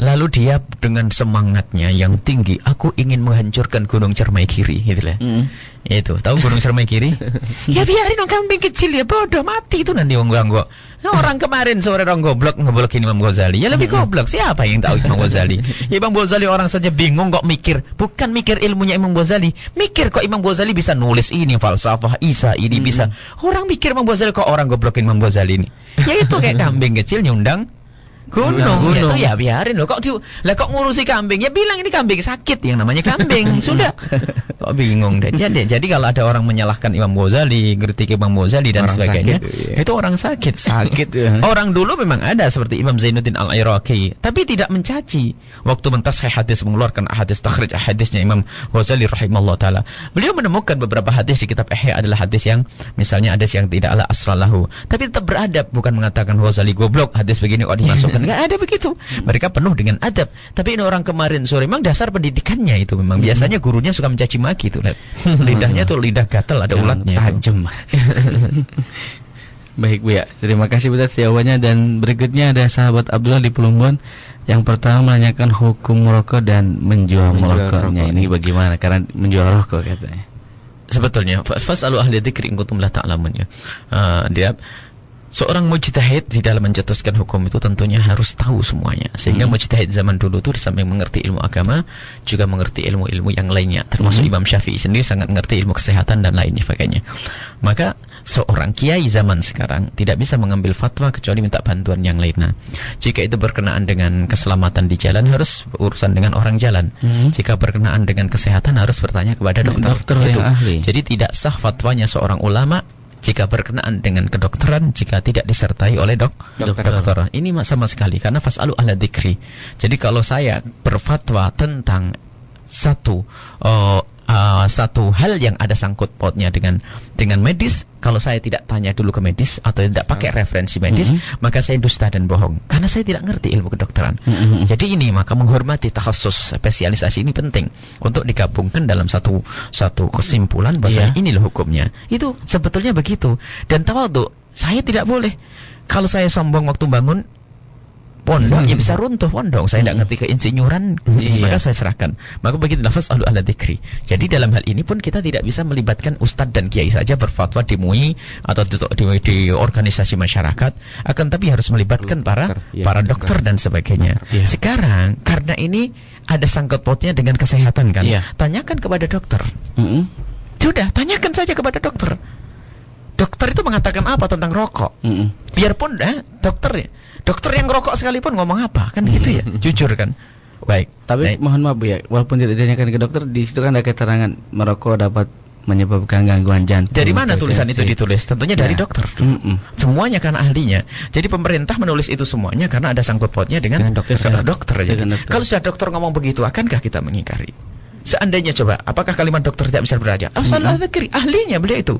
Lalu dia dengan semangatnya yang tinggi, aku ingin menghancurkan Gunung Cermai Kiri, gitu lah. Itu, tahu Gunung Cermai Kiri? Ya biarin dong, kambing kecil ya, bodoh mati itu nanti wong ganggu. Nah, orang kemarin sore orang ngoblokin Imam Ghazali. Ya lebih goblok, siapa yang tahu Imam Ghazali? Imam Ghazali orang saja bingung kok mikir, bukan mikir ilmunya Imam Ghazali, mikir kok Imam Ghazali bisa nulis ini falsafah Isa ini bisa. Orang mikir Imam Ghazali kok orang goblokin Imam Ghazali ini. Ya itu kayak kambing kecil nyundang gunung. Itu ya biarin loh. Kok ngurusi kambing? Ya bilang ini kambing sakit, yang namanya kambing. Sudah. Kok bingung deh. Jadi kalau ada orang menyalahkan Imam Ghazali, kritik Imam Ghazali dan orang sebagainya, sakit, itu orang sakit. Orang dulu memang ada seperti Imam Zainuddin Al-Iraqi, tapi tidak mencaci. Waktu mentashih hadis, mengeluarkan hadis, takhrij hadisnya Imam Ghazali rahimahullah taala, beliau menemukan beberapa hadis di kitab Ihya adalah hadis yang misalnya hadis yang tidak ala asralahu, tapi tetap beradab, bukan mengatakan Ghazali goblok, hadis begini kok dimasukkan. Nggak ada begitu. Mereka penuh dengan adab. Tapi ini orang kemarin sore memang dasar pendidikannya itu memang biasanya gurunya suka mencaci maki tuh. Lidahnya tuh lidah gatal, ada ulatnya tajam. Baik Bu ya, terima kasih Bu atas jawabannya. Dan berikutnya ada sahabat Abdullah di Plumbon yang pertama menanyakan hukum merokok dan menjual merokoknya. Ini bagaimana? Karena menjual rokok katanya. Sebetulnya fasalu ahli dzikri in kuntum la ta'lamun ya. Dia seorang mujtahid di dalam mencetuskan hukum itu tentunya harus tahu semuanya. Sehingga mujtahid zaman dulu itu di samping mengerti ilmu agama, juga mengerti ilmu-ilmu yang lainnya. Termasuk Imam Syafi'i sendiri sangat mengerti ilmu kesehatan dan lainnya sebagainya. Maka seorang kiai zaman sekarang tidak bisa mengambil fatwa kecuali minta bantuan yang lainnya. Jika itu berkenaan dengan keselamatan di jalan, harus urusan dengan orang jalan. Jika berkenaan dengan kesehatan, harus bertanya kepada dokter itu. Ahli. Jadi tidak sah fatwanya seorang ulama jika berkenaan dengan kedokteran jika tidak disertai oleh dokter. Ini sama sekali, karena fasalu ahla dzikri. Jadi kalau saya berfatwa tentang satu hal yang ada sangkut pautnya dengan medis, kalau saya tidak tanya dulu ke medis atau tidak pakai referensi medis, maka saya dusta dan bohong, karena saya tidak ngerti ilmu kedokteran. Jadi ini maka menghormati takhasus, spesialisasi ini penting untuk digabungkan dalam satu kesimpulan bahwa ini loh hukumnya. Itu sebetulnya begitu. Dan tawadhu, saya tidak boleh kalau saya sombong waktu bangun pondok, ya bisa runtuh pondok. Saya tidak ngerti keinsinyuran, maka saya serahkan. Maka begitu lafaz ahlu ala dzikri. Jadi dalam hal ini pun kita tidak bisa melibatkan ustadz dan kiai saja berfatwa di MUI atau di organisasi masyarakat, akan tapi harus melibatkan para dokter dan sebagainya. Sekarang karena ini ada sangkut pautnya dengan kesehatan kan, tanyakan kepada dokter. Sudah, tanyakan saja kepada dokter. Dokter itu mengatakan apa tentang rokok? Biarpun dokter yang rokok sekalipun ngomong apa, kan gitu ya, jujur kan. Baik. Tapi mohon maaf Bu ya, walaupun tidak ditanyakan ke dokter, di situ kan ada keterangan merokok dapat menyebabkan gangguan jantung. Dari mana tulisan itu ditulis? Tentunya dari dokter. Semuanya kan ahlinya. Jadi pemerintah menulis itu semuanya karena ada sangkut pautnya dengan dokter. Kalau sudah dokter ngomong begitu, akankah kita mengingkari? Seandainya coba, apakah kalimat dokter tidak bisa beraja? Ahlinya beliau itu.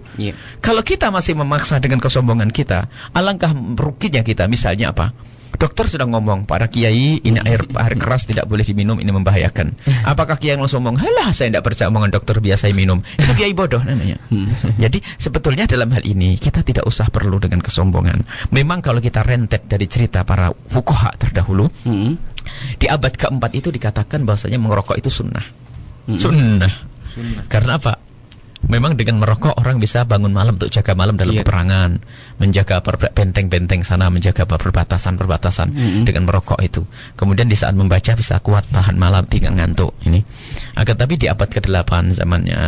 Kalau kita masih memaksa dengan kesombongan kita, alangkah ruginya kita. Misalnya apa? Dokter sudah ngomong, para kiai ini air keras tidak boleh diminum, ini membahayakan. Apakah kiai langsung ngomong, halah saya tidak percaya omongan dokter, biasa minum? Itu kiai bodoh namanya. Jadi sebetulnya dalam hal ini kita tidak usah perlu dengan kesombongan. Memang kalau kita rentet dari cerita para fuqaha terdahulu, di abad keempat itu dikatakan bahwasanya merokok itu sunnah. Karena apa? Memang dengan merokok orang bisa bangun malam untuk jaga malam dalam peperangan, menjaga benteng-benteng sana, menjaga perbatasan-perbatasan dengan merokok itu. Kemudian di saat membaca bisa kuat tahan malam, tidak ngantuk. Ini. Akan tapi di abad ke-8 zamannya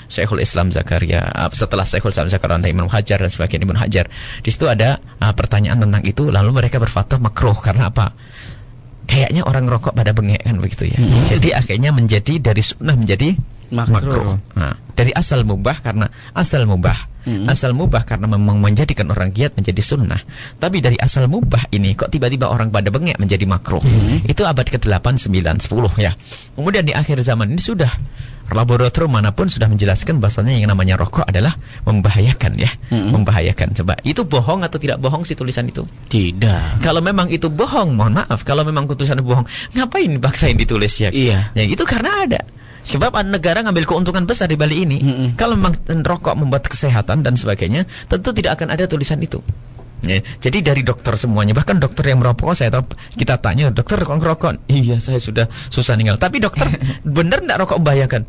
Syekhul Islam Zakaria, setelah Syekhul Islam Zakaria dan Imam Hajar dan sebagainya, Ibnu Hajar, di situ ada pertanyaan tentang itu, lalu mereka berfatwa makruh. Karena apa? Kayaknya orang rokok pada bengek kan begitu ya. Jadi akhirnya menjadi dari sunnah menjadi makruh. Nah, dari asal mubah karena asal mubah. Asal mubah karena memang menjadikan orang giat menjadi sunnah. Tapi dari asal mubah ini kok tiba-tiba orang pada bengek menjadi makruh. Itu abad ke-8, 9, 10 ya. Kemudian di akhir zaman ini sudah laboratorium manapun sudah menjelaskan bahasanya yang namanya rokok adalah membahayakan ya. Membahayakan. Coba, itu bohong atau tidak bohong sih tulisan itu? Tidak. Kalau memang itu bohong, mohon maaf. Kalau memang tulisan itu bohong, ngapain dipaksain ditulis ya? Iya. Ya itu karena ada. Sebab negara ngambil keuntungan besar di balik ini. Kalau memang rokok membuat kesehatan dan sebagainya, tentu tidak akan ada tulisan itu. Ya, jadi dari dokter semuanya, bahkan dokter yang merokok saya tahu, kita tanya, dokter kok ngerokok? Iya, saya sudah susah ninggal. Tapi dokter, benar enggak rokok membahayakan?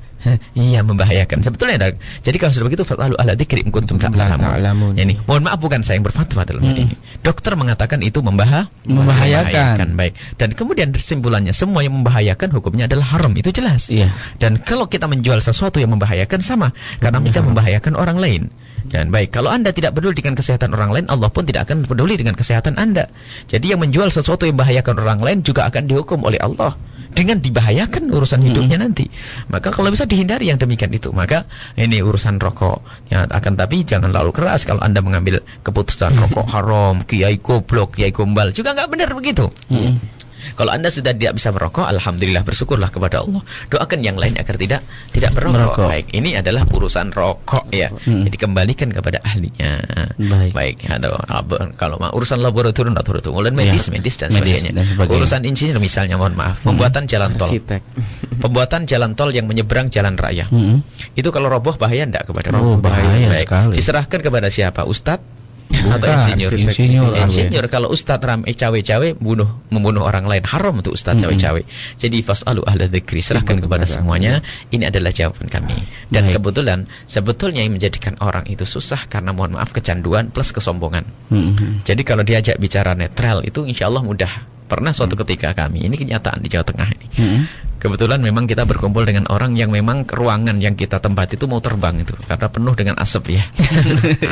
Iya, membahayakan. Sebetulnya jadi kalau sudah begitu fatwalu ala dzikri in kuntum ta'lamun. Yani, mohon maaf bukan saya yang berfatwa dalam hal ini. Dokter mengatakan itu membahayakan. Baik. Dan kemudian kesimpulannya, semua yang membahayakan hukumnya adalah haram, itu jelas. Iya. Dan kalau kita menjual sesuatu yang membahayakan sama, karena kita membahayakan orang lain. Dan baik, kalau Anda tidak peduli dengan kesehatan orang lain, Allah pun tidak akan peduli dengan kesehatan Anda. Jadi yang menjual sesuatu yang membahayakan orang lain juga akan dihukum oleh Allah dengan dibahayakan urusan hidupnya nanti. Maka kalau bisa dihindari yang demikian itu. Maka ini urusan rokok. Ya, akan tapi jangan lalu keras kalau Anda mengambil keputusan rokok haram, kiai goblok, kiai gombal, juga nggak benar begitu. Kalau Anda sudah tidak bisa merokok, alhamdulillah, bersyukurlah kepada Allah. Doakan yang lain agar tidak merokok. Baik, ini adalah urusan rokok ya. Jadi kembalikan kepada ahlinya. Baik. Kalau urusan laboratorium medis dan sebagainya. Urusan insinyur misalnya, mohon maaf, pembuatan jalan tol. Pembuatan jalan tol yang menyeberang jalan raya. Itu kalau roboh bahaya enggak kepada roboh? Bahaya sekali. Diserahkan kepada siapa? Ustadz atau insinyur. Kalau ustadz cawe-cawe membunuh orang lain, haram untuk ustadz cawe-cawe. Jadi fasalu ahla dzikri, serahkan kepada semuanya. Ini adalah jawaban kami. Dan kebetulan sebetulnya yang menjadikan orang itu susah karena mohon maaf kecanduan plus kesombongan. Jadi kalau diajak bicara netral itu insya Allah mudah. Pernah suatu ketika kami, ini kenyataan di Jawa Tengah ini. Kebetulan memang kita berkumpul dengan orang yang memang ruangan yang kita tempati itu mau terbang itu karena penuh dengan asap ya.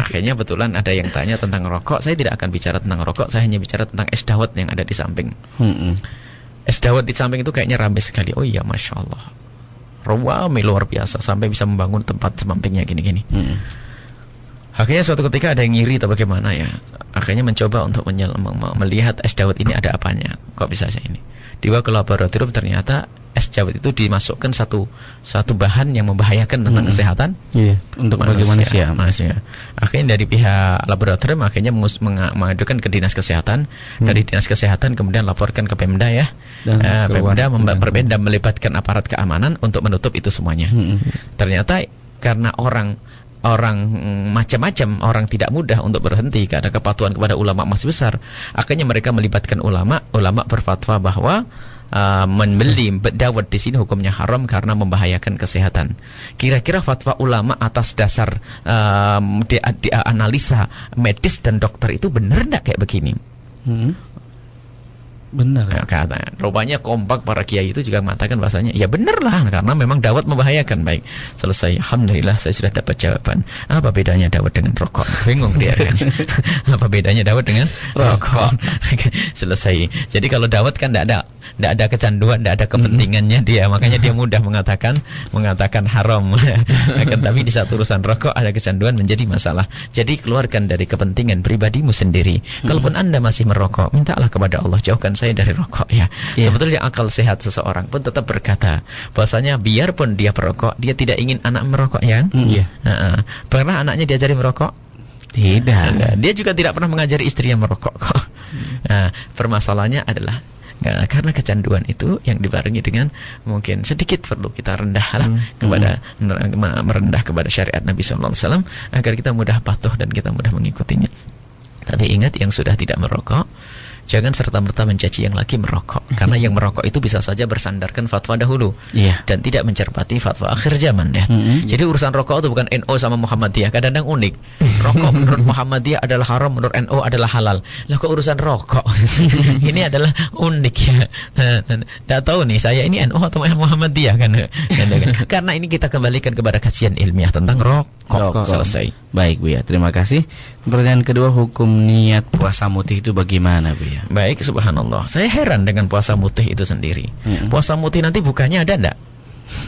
Akhirnya betulan ada yang tanya tentang rokok. Saya tidak akan bicara tentang rokok, saya hanya bicara tentang es dawet yang ada di samping. Es dawet di samping itu kayaknya ramai sekali. Oh iya, Masya Allah, ramai luar biasa sampai bisa membangun tempat sampingnya gini-gini. Akhirnya suatu ketika ada yang ngiri atau bagaimana ya. Akhirnya mencoba untuk melihat es dawet ini ada apanya. Kok bisa saya ini? Dibawa ke laboratorium, ternyata es dawet itu dimasukkan satu bahan yang membahayakan tentang kesehatan untuk manusia. Akhirnya dari pihak laboratorium akhirnya mengadukan ke dinas kesehatan. Dari dinas kesehatan kemudian laporkan ke Pemda ya. Pemda melibatkan aparat keamanan untuk menutup itu semuanya. Ternyata karena orang macam-macam, orang tidak mudah untuk berhenti karena kepatuhan kepada ulama masih besar. Akhirnya mereka melibatkan ulama berfatwa bahwa membeli dawet di sini hukumnya haram karena membahayakan kesehatan. Kira-kira fatwa ulama atas dasar analisa medis dan dokter itu benar enggak kayak begini? Benar. Katanya, rupanya kompak para kiai itu juga mengatakan bahasanya, ya benar lah, karena memang dawet membahayakan. Baik, selesai. Alhamdulillah saya sudah dapat jawaban. Apa bedanya dawet dengan rokok? Bingung dia kan. Apa bedanya dawet dengan rokok? Selesai. Jadi kalau dawet kan tidak ada kecanduan, tidak ada kepentingannya dia, makanya dia mudah mengatakan haram. Akan tapi di saat urusan rokok ada kecanduan menjadi masalah. Jadi keluarkan dari kepentingan pribadimu sendiri. Kalaupun Anda masih merokok, mintalah kepada Allah, jauhkan saya dari rokok ya. Sebetulnya akal sehat seseorang pun tetap berkata bahwasanya biarpun dia perokok, dia tidak ingin anak merokok ya. Pernah anaknya diajari merokok? Tidak. Dia juga tidak pernah mengajari istrinya merokok kok. Nah, permasalahannya adalah karena kecanduan itu yang dibarengi dengan mungkin sedikit perlu kita merendah kepada syariat Nabi SAW agar kita mudah patuh dan kita mudah mengikutinya. Tapi ingat, yang sudah tidak merokok jangan serta-merta mencaci yang lagi merokok, karena yang merokok itu bisa saja bersandarkan fatwa dahulu dan tidak mencermati fatwa akhir zaman ya. Jadi urusan rokok itu bukan NO sama Muhammadiyah, kadang-kadang unik. Rokok menurut Muhammadiyah adalah haram, menurut NO adalah halal. Lah kok urusan rokok? Ini adalah unik ya. Tidak tahu nih saya ini NO atau Muhammadiyah kan? Karena ini kita kembalikan kepada kajian ilmiah tentang rokok. Selesai. Baik Bu ya, terima kasih. Pertanyaan kedua, hukum niat puasa mutih itu bagaimana Bu ya? Baik, subhanallah. Saya heran dengan puasa mutih itu sendiri. Puasa mutih nanti bukanya ada enggak?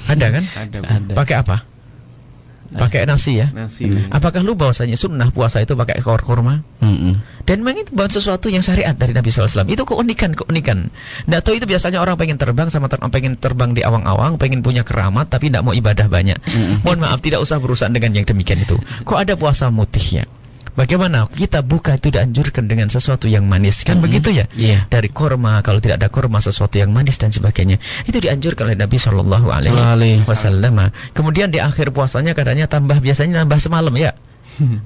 Ada kan? Ada. Pakai apa? Pakai nasi ya? Nasi. Apakah lu bahwasanya sunnah puasa itu pakai ekor kurma? Dan memang itu bukan sesuatu yang syariat dari Nabi SAW. Itu keunikan. Nggak tahu itu biasanya orang pengen terbang pengen terbang di awang-awang, pengen punya keramat tapi nggak mau ibadah banyak. Mohon maaf, tidak usah berurusan dengan yang demikian itu. Kok ada puasa mutih ya? Bagaimana kita buka itu dianjurkan dengan sesuatu yang manis, kan begitu ya? Dari kurma, kalau tidak ada kurma sesuatu yang manis dan sebagainya. Itu dianjurkan oleh Nabi SAW. Kemudian di akhir puasanya katanya biasanya nambah semalam ya.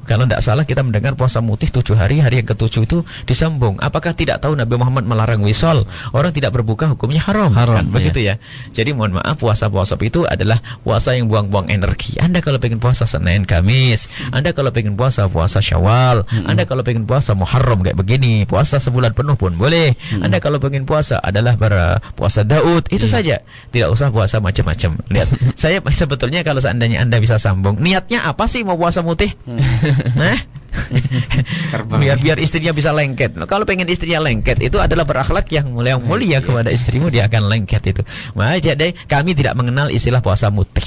Kalau tidak salah kita mendengar puasa mutih 7 hari, hari yang ke-7 itu disambung. Apakah tidak tahu Nabi Muhammad melarang wisol? Orang tidak berbuka hukumnya haram kan? Begitu ya. Jadi mohon maaf, puasa-puasa itu adalah puasa yang buang-buang energi. Anda kalau pengen puasa Senin Kamis, Anda kalau pengen puasa Syawal, Anda kalau pengen puasa Muharram kayak begini, puasa sebulan penuh pun boleh. Anda kalau pengen puasa adalah puasa Daud, itu saja. Tidak usah puasa macam-macam. Lihat, saya sebetulnya kalau seandainya Anda bisa sambung, niatnya apa sih mau puasa mutih? biar istrinya bisa lengket. Kalau pengen istrinya lengket, itu adalah berakhlak yang mulia kepada istrimu, dia akan lengket itu. Jadi kami tidak mengenal istilah puasa mutih.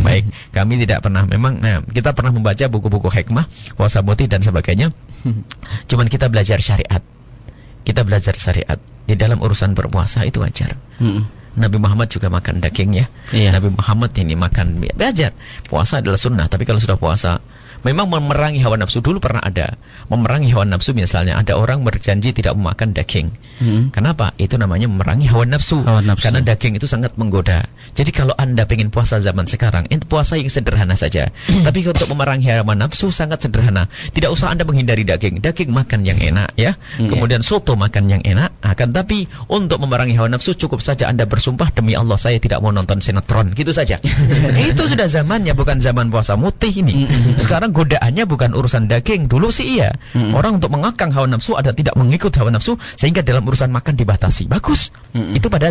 Baik, kami tidak pernah. Memang kita pernah membaca buku-buku hikmah puasa mutih dan sebagainya. Cuman kita belajar syariat. Kita belajar syariat di dalam urusan berpuasa itu wajar. Nabi Muhammad juga makan daging ya. Nabi Muhammad ini makan, belajar. Puasa adalah sunnah, tapi kalau sudah puasa memang memerangi hawa nafsu. Dulu pernah ada memerangi hawa nafsu, misalnya ada orang berjanji tidak memakan daging. Kenapa? Itu namanya memerangi hawa nafsu. Karena daging itu sangat menggoda. Jadi kalau Anda pengen puasa zaman sekarang, itu puasa yang sederhana saja. Tapi untuk memerangi hawa nafsu sangat sederhana. Tidak usah Anda menghindari daging. Daging makan yang enak ya. Kemudian soto makan yang enak. Akan tapi untuk memerangi hawa nafsu cukup saja Anda bersumpah, demi Allah saya tidak mau nonton sinetron. Gitu saja. Itu sudah zamannya, bukan zaman puasa mutih ini. Sekarang godaannya bukan urusan daging. Dulu sih iya. Orang untuk mengekang hawa nafsu ada tidak mengikut hawa nafsu, sehingga dalam urusan makan dibatasi. Bagus. Itu pada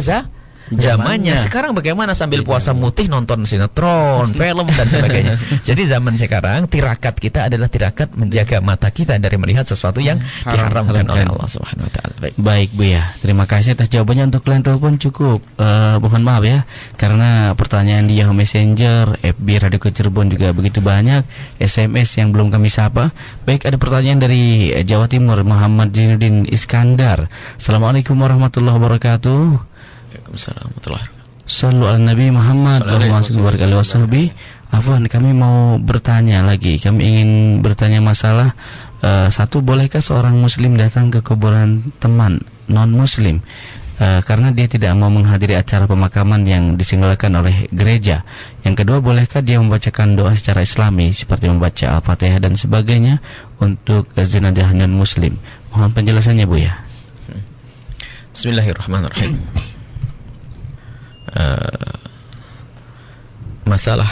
zamannya. Sekarang bagaimana sambil puasa mutih nonton sinetron, film dan sebagainya. Jadi zaman sekarang tirakat kita adalah tirakat menjaga mata kita dari melihat sesuatu yang diharamkan oleh Allah Subhanahu wa taala. Baik Bu ya. Terima kasih atas jawabannya. Untuk klien telepon cukup. Mohon maaf ya, karena pertanyaan di Yahoo Messenger, FB Radio Cirebon juga begitu banyak, SMS yang belum kami sapa. Baik, ada pertanyaan dari Jawa Timur, Muhammad Jinuddin Iskandar. Assalamualaikum warahmatullahi wabarakatuh. Waalaikumsalam warahmatullahi wabarakatuh. Sallu ala Nabi Muhammad wabarakatuh. Afwan, kami mau bertanya lagi. Kami ingin bertanya masalah satu, bolehkah seorang muslim datang ke kuburan teman non-muslim karena dia tidak mau menghadiri acara pemakaman yang diselenggarakan oleh gereja? Yang kedua, bolehkah dia membacakan doa secara islami seperti membaca Al-Fatihah dan sebagainya untuk jenazah non-muslim? Mohon penjelasannya Bu ya. Bismillahirrahmanirrahim. Masalah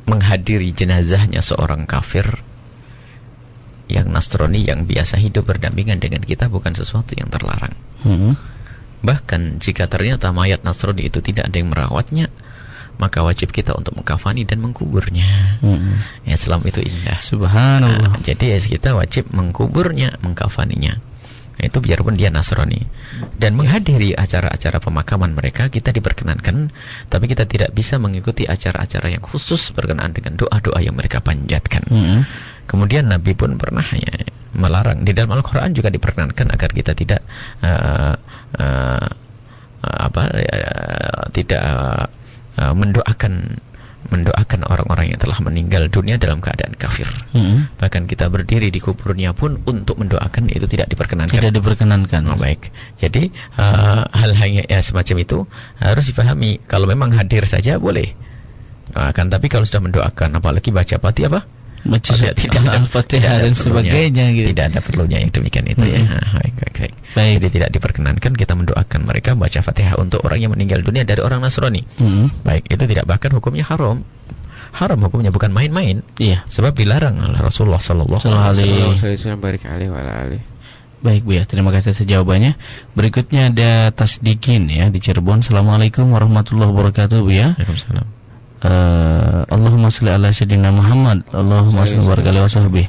menghadiri jenazahnya seorang kafir yang Nasrani yang biasa hidup berdampingan dengan kita bukan sesuatu yang terlarang. Bahkan jika ternyata mayat Nasrani itu tidak ada yang merawatnya, maka wajib kita untuk mengkafani dan mengkuburnya. Islam itu indah. Subhanallah. Jadi kita wajib mengkuburnya, mengkafaninya. Itu biarpun dia Nasrani. Dan menghadiri acara-acara pemakaman mereka kita diperkenankan, tapi kita tidak bisa mengikuti acara-acara yang khusus berkenaan dengan doa-doa yang mereka panjatkan. Kemudian Nabi pun pernah melarang. Di dalam Al-Quran juga diperkenankan agar kita tidak mendoakan orang-orang yang telah meninggal dunia dalam keadaan kafir. Bahkan kita berdiri di kuburnya pun untuk mendoakan itu tidak diperkenankan. Tidak diperkenankan. Baik. Jadi hal-hal ya semacam itu harus dipahami. Kalau memang hadir saja boleh. Akan tapi kalau sudah mendoakan, apalagi baca Al-Fatihah dan sebagainya gitu. Tidak ada perlunya yang demikian itu ya. Baik. Jadi tidak diperkenankan kita mendoakan mereka baca Fatihah untuk orang yang meninggal dunia dari orang Nasrani. Baik, itu tidak, bahkan hukumnya haram. Haram hukumnya, bukan main-main. Iya. Sebab dilarang oleh Rasulullah sallallahu alaihi wasallam. Baik Bu ya, terima kasih atas jawabannya. Berikutnya ada Tasdikin ya di Cirebon. Assalamualaikum warahmatullahi wabarakatuh Bu ya. Waalaikumsalam. Allahumma sholli ala sayyidina Muhammad, Allahumma sholli wa barik alaihi.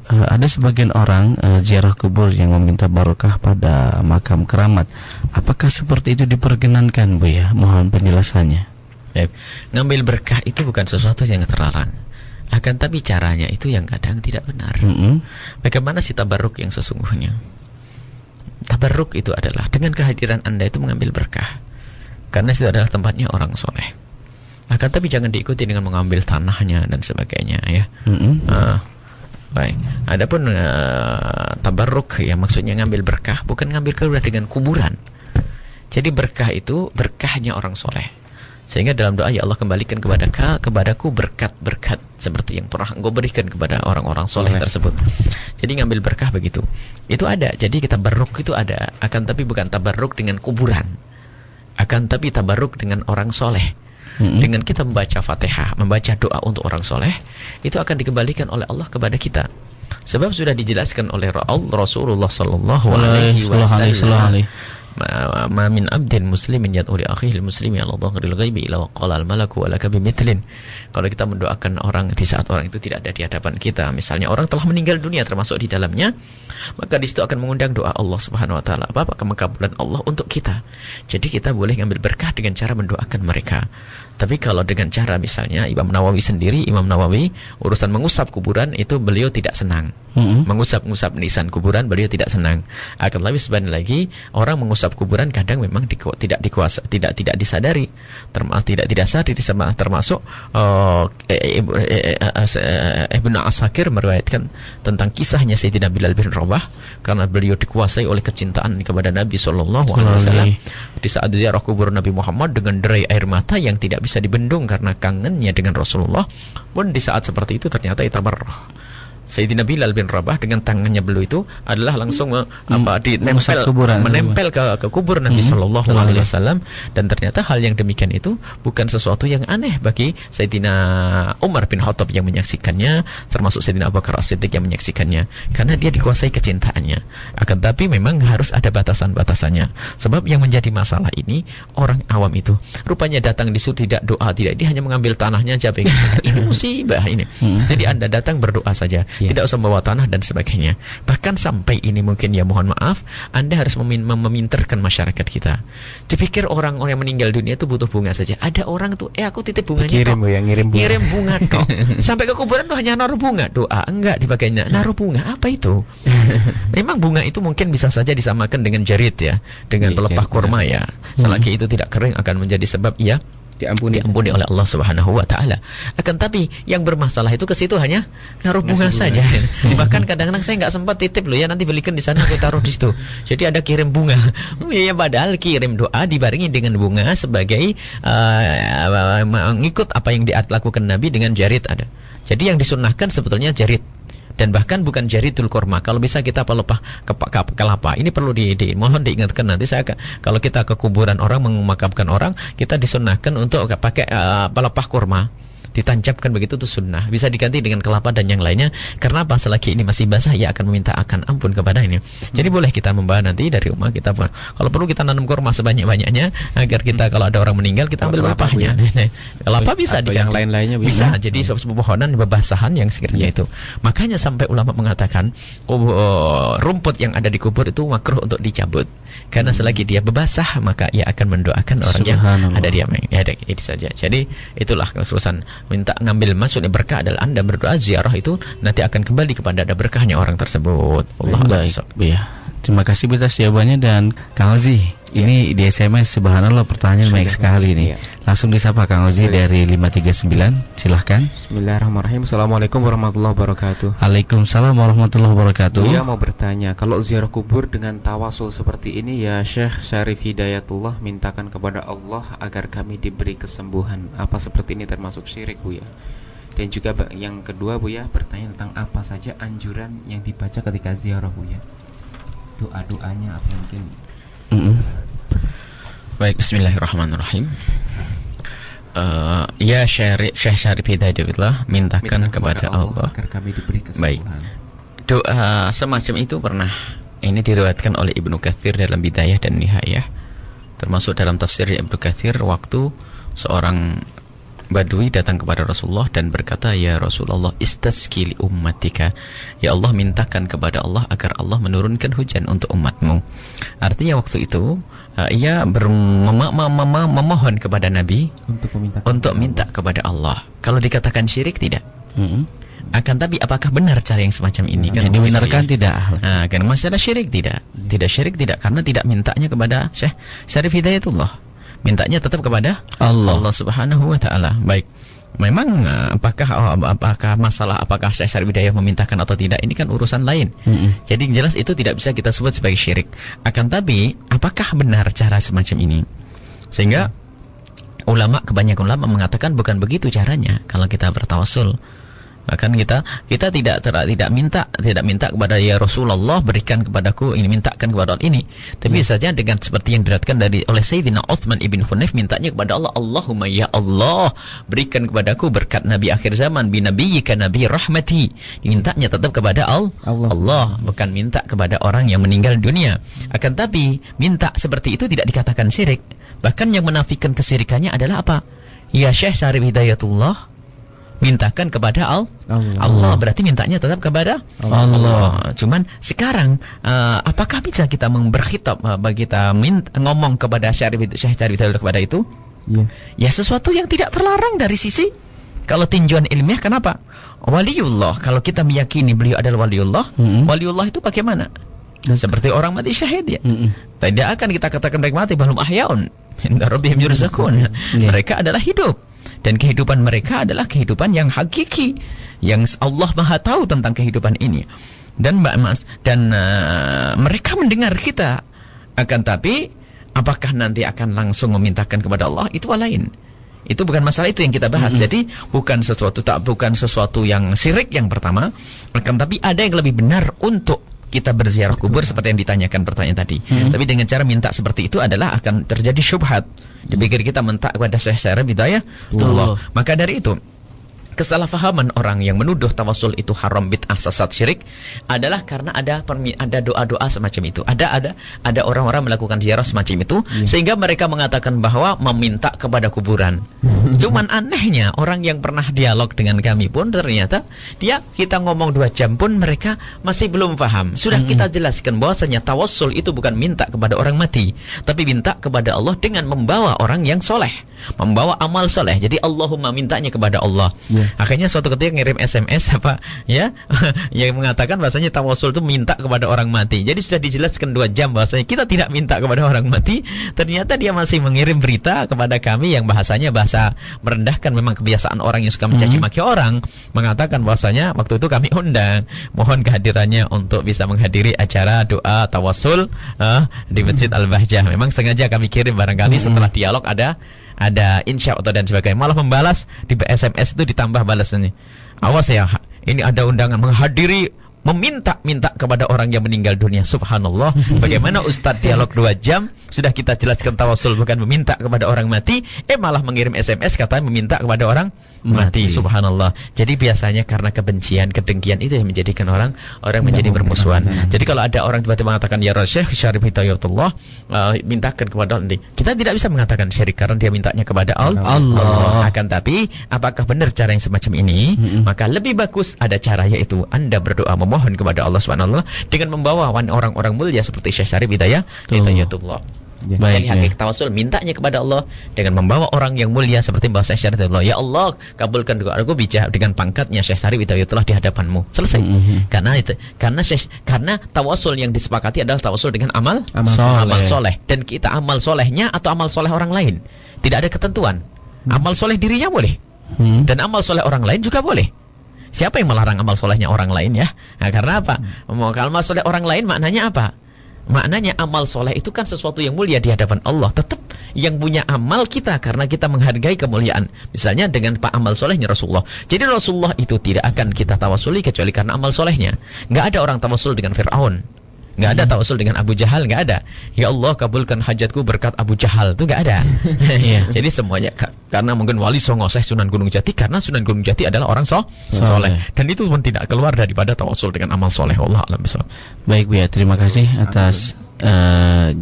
Ada sebagian orang ziarah kubur yang meminta barokah pada makam keramat. Apakah seperti itu diperkenankan Bu ya? Mohon penjelasannya. Ngambil berkah itu bukan sesuatu yang terlarang. Akan tapi caranya itu yang kadang tidak benar. Bagaimana si tabarruk yang sesungguhnya? Tabarruk itu adalah dengan kehadiran Anda itu mengambil berkah. Karena itu adalah tempatnya orang soleh. Akan tapi jangan diikuti dengan mengambil tanahnya dan sebagainya ya. Baik. Adapun tabarruk yang maksudnya ngambil berkah, bukan ngambil berkah dengan kuburan. Jadi berkah itu berkahnya orang soleh. Sehingga dalam doa, ya Allah kembalikan kepadaku berkat-berkat seperti yang pernah Engkau berikan kepada orang-orang soleh tersebut. Jadi ngambil berkah begitu. Itu ada. Jadi kita tabarruk itu ada. Akan tapi bukan tabarruk dengan kuburan. Akan tapi tabarruk dengan orang soleh. Dengan kita membaca Fatihah, membaca doa untuk orang soleh, itu akan dikembalikan oleh Allah kepada kita. Sebab sudah dijelaskan oleh Rasulullah sallallahu alaihi wasallam, ma min abdin muslimin yad'u li akhihi al-muslimi ala dhahril ghaibi ila qala al-malaku wa laka bimithlin. Kalau kita mendoakan orang di saat orang itu tidak ada di hadapan kita, misalnya orang telah meninggal dunia termasuk di dalamnya, maka di situ akan mengundang doa Allah Subhanahu wa taala, apa kemakabulan Allah untuk kita. Jadi kita boleh ngambil berkah dengan cara mendoakan mereka. Tapi kalau dengan cara misalnya Imam Nawawi sendiri, Imam Nawawi urusan mengusap kuburan itu beliau tidak senang. Mengusap-ngusap nisan kuburan beliau tidak senang. Akan lebih sebenarnya lagi orang mengusap kuburan kadang memang tidak disadari, termasuk Ibnu Asakir meriwayatkan tentang kisahnya Sayyidina Bilal bin Rabah, karena beliau dikuasai oleh kecintaan kepada Nabi sallallahu alaihi wasallam. Di saat ziarah kubur Nabi Muhammad dengan derai air mata yang tidak bisa dibendung karena kangennya dengan Rasulullah, pun di saat seperti itu ternyata itabarrah. Sayyidina Bilal bin Rabah dengan tangannya beliau itu adalah langsung menempel ke kubur Nabi sallallahu alaihi wasallam, dan ternyata hal yang demikian itu bukan sesuatu yang aneh bagi Sayyidina Umar bin Khattab yang menyaksikannya, termasuk Sayyidina Abu Bakar As-Siddiq yang menyaksikannya, karena dia dikuasai kecintaannya. Akan tapi memang harus ada batasan-batasannya. Sebab yang menjadi masalah ini orang awam itu rupanya datang di situ tidak doa, tidak, dia hanya mengambil tanahnya aja, ini musibah ini. Jadi Anda datang berdoa saja, tidak usah membawa tanah dan sebagainya. Bahkan sampai ini mungkin, ya mohon maaf, Anda harus meminterkan masyarakat kita. Dipikir orang yang meninggal dunia itu butuh bunga saja. Ada orang tuh, aku titip bunganya ngirim bunga tok. Sampai ke kuburan tuh hanya naruh bunga, doa enggak dibagainya, naruh bunga. Apa itu? Memang bunga itu mungkin bisa saja disamakan dengan jarit ya, dengan pelepah kurma ya. Selagi itu tidak kering akan menjadi sebab ia diampuni oleh Allah Subhanahu wa taala. Akan tapi yang bermasalah itu ke situ hanya naruh bunga saja. Bahkan kadang-kadang saya enggak sempat titip loh ya, nanti belikan di sana, aku taruh di situ. Jadi ada kirim bunga. Ya padahal kirim doa dibarengi dengan bunga sebagai mengikut apa yang dilakukan Nabi dengan jarit ada. Jadi yang disunnahkan sebetulnya jarit. Dan bahkan bukan jaritul kurma. Kalau bisa kita pelepah kelapa. Ini perlu mohon diingatkan nanti kalau kita ke kuburan orang, memakamkan orang, kita disunnahkan untuk pakai pelepah kurma. Ditancapkan begitu itu sunnah. Bisa diganti dengan kelapa dan yang lainnya. Karena apa? Selagi ini masih basah, ia akan meminta akan ampun kepada ini. Jadi boleh kita membawa nanti dari rumah kita. Kalau perlu kita nanam kurma sebanyak-banyaknya agar kita kalau ada orang meninggal kita ambil pelepahnya. Kelapa bisa diganti. Yang lain-lainnya bisa. Jadi pepohonan bebasahan yang sekiranya itu. Makanya sampai ulama mengatakan rumput yang ada di kubur itu makruh untuk dicabut. Karena selagi dia bebasah maka ia akan mendoakan orang yang ada di ya, itu saja. Jadi itulah urusan minta ngambil maksudnya berkah adalah Anda berdoa ziarah itu nanti akan kembali kepada ada berkahnya orang tersebut. Allah baik. Ya. Terima kasih atas jawabannya. Dan Kang Ozi, ini di SMS subhanallah pertanyaan baik sekali nih. Langsung disapa Kang Ozi dari 539. Silahkan. Bismillahirrahmanirrahim. Assalamualaikum warahmatullahi wabarakatuh. Waalaikumsalam warahmatullahi wabarakatuh. Dia mau bertanya, kalau ziarah kubur dengan tawasul seperti ini ya Syekh Syarif Hidayatullah mintakan kepada Allah agar kami diberi kesembuhan, apa seperti ini termasuk syirik Bu ya? Dan juga yang kedua Bu ya, bertanya tentang apa saja anjuran yang dibaca ketika ziarah Bu ya? Doa-doanya apa mungkin? Baik, bismillahirrahmanirrahim. Ya Syekh Syarif Hidayatullah mintakan kepada Allah agar kami diberi kesembuhan. Baik. Doa semacam itu pernah ini diriwayatkan oleh Ibnu Katsir dalam Bidayah dan Nihayah, termasuk dalam tafsir Ibnu Katsir waktu seorang Badui datang kepada Rasulullah dan berkata, ya Rasulullah, istasqi li ummatika, ya Allah mintakan kepada Allah agar Allah menurunkan hujan untuk umatmu. Artinya waktu itu ia memohon kepada Nabi untuk minta kepada Allah. Kalau dikatakan syirik tidak. Akan tapi apakah benar cara yang semacam ini? Kan dibenarkan tidak? Nah, kan masalah syirik tidak. Tidak syirik tidak, karena tidak mintanya kepada Syekh Syarif Hidayatullah. Mintanya tetap kepada Allah Subhanahu wa taala. Baik. Memang apakah masalah apakah Syekh Syarif Hidayah memintakan atau tidak, ini kan urusan lain. Jadi jelas itu tidak bisa kita sebut sebagai syirik. Akan tapi apakah benar cara semacam ini? Sehingga Kebanyakan ulama mengatakan bukan begitu caranya kalau kita bertawasul. Bahkan kita tidak minta kepada ya Rasulullah berikan kepadaku ini, mintakan kepada Allah ini. Tapi saja dengan seperti yang diriwayatkan oleh Sayyidina Utsman ibn Hunayf, mintanya kepada Allah, Allahumma ya Allah berikan kepadaku berkat Nabi akhir zaman, bi nabiyyika nabi rahmati. Mintanya tetap kepada Allah, bukan minta kepada orang yang meninggal dunia. Akan tapi minta seperti itu tidak dikatakan syirik. Bahkan yang menafikan kesyirikannya adalah apa? Ya Syekh Syarif Hidayatullah mintakan kepada Allah, berarti mintanya tetap kepada Allah. Cuman sekarang apakah bisa kita berkhitab bagi kita ngomong kepada Syekh Syarif kepada itu? Ya sesuatu yang tidak terlarang dari sisi kalau tinjauan ilmiah. Kenapa? Waliullah, kalau kita meyakini beliau adalah waliullah, waliullah itu bagaimana? Seperti orang mati syahid ya. Tidak akan kita katakan mereka mati, balhum ahyaun inda rabbihim yurzaqun. Mereka adalah hidup. Dan kehidupan mereka adalah kehidupan yang hakiki, yang Allah Maha tahu tentang kehidupan ini. Dan mereka mendengar kita. Akan tapi apakah nanti akan langsung memintakan kepada Allah, itu lain. Itu bukan masalah itu yang kita bahas. Jadi bukan sesuatu yang syirik yang pertama. Akan tapi ada yang lebih benar untuk kita berziarah kubur seperti yang ditanyakan pertanyaan tadi. Tapi dengan cara minta seperti itu adalah akan terjadi syubhat. Dipikir kita minta kepada Syekh Syarif Hidayatullah. Maka dari itu kesalahpahaman orang yang menuduh tawasul itu haram, bid'ah, sesat, syirik adalah karena ada doa-doa semacam itu. Ada orang-orang melakukan ziarah semacam itu sehingga mereka mengatakan bahwa meminta kepada kuburan. Cuman anehnya orang yang pernah dialog dengan kami pun ternyata kita ngomong 2 jam pun mereka masih belum paham. Sudah kita jelaskan bahwasanya tawasul itu bukan minta kepada orang mati, tapi minta kepada Allah dengan membawa orang yang soleh, membawa amal soleh. Jadi Allahumma mintanya kepada Allah. Akhirnya suatu ketika ngirim SMS yang mengatakan bahasanya tawasul itu minta kepada orang mati. Jadi sudah dijelaskan 2 jam bahasanya kita tidak minta kepada orang mati. Ternyata dia masih mengirim berita kepada kami yang bahasanya bahasa merendahkan. Memang kebiasaan orang yang suka mencaci maki orang, mengatakan bahasanya waktu itu kami undang, mohon kehadirannya untuk bisa menghadiri acara doa tawasul di Masjid Al-Bahjah. Memang sengaja kami kirim, barangkali setelah dialog ada insya Allah dan sebagainya. Malah membalas di SMS itu ditambah balasannya, awas ya, ini ada undangan menghadiri meminta kepada orang yang meninggal dunia. Subhanallah. Bagaimana Ustadz dialog 2 jam sudah kita jelaskan tawasul bukan meminta kepada orang mati, malah mengirim SMS katanya meminta kepada orang mati. Subhanallah. Jadi biasanya karena kebencian, kedengkian itu yang menjadikan orang menjadi bermusuhan. Jadi kalau ada orang tiba-tiba mengatakan ya Syekh Syarif Hidayatullah mintakan kepada nanti, kita tidak bisa mengatakan syirik karena dia mintanya kepada Allah. Akan tapi apakah benar cara yang semacam ini? Maka lebih bagus ada cara, yaitu Anda berdoa memohon kepada Allah SWT dengan membawa orang-orang mulia seperti Syekh Syarif Hidayatullah. Jadi hakikat tawasul mintanya kepada Allah dengan membawa orang yang mulia seperti bahasa Syekh Syarif Hidayatullah. Ya Allah, kabulkan doa aku dengan pangkatnya Syekh Syarif Hidayatullah di hadapanmu. Selesai. Karena tawasul yang disepakati adalah tawasul dengan amal soleh. Dan kita amal solehnya atau amal soleh orang lain tidak ada ketentuan. Amal soleh dirinya boleh, dan amal soleh orang lain juga boleh. Siapa yang melarang amal solehnya orang lain ya? Nah, karena apa? Kalau amal soleh orang lain maknanya apa? Maknanya amal soleh itu kan sesuatu yang mulia di hadapan Allah. Tetap yang punya amal kita karena kita menghargai kemuliaan. Misalnya dengan amal solehnya Rasulullah. Jadi Rasulullah itu tidak akan kita tawasuli kecuali karena amal solehnya. Nggak ada orang tawasul dengan Fir'aun, nggak ada tawasul dengan Abu Jahal, nggak ada. Ya Allah kabulkan hajatku berkat Abu Jahal, itu nggak ada. Jadi semuanya karena mungkin wali Songo Syekh Sunan Gunung Jati, karena Sunan Gunung Jati adalah orang soleh. Dan itu pun tidak keluar daripada tawasul dengan amal soleh. Allah alam bisawab. Baik Bu ya, terima kasih atas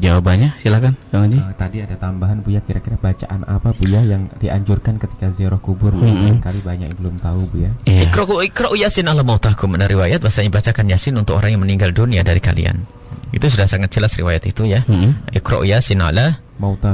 jawabannya. Silakan Kang Haji. Tadi ada tambahan Bu ya, kira-kira bacaan apa Bu ya yang dianjurkan ketika ziarah kubur? Kali banyak yang belum tahu Bu ya. Iqra'u Yasin ala mautakum. Ada riwayat bahasanya bacakan Yasin untuk orang yang meninggal dunia dari kalian. Itu sudah sangat jelas riwayat itu ya. Iqra'u Yasin ala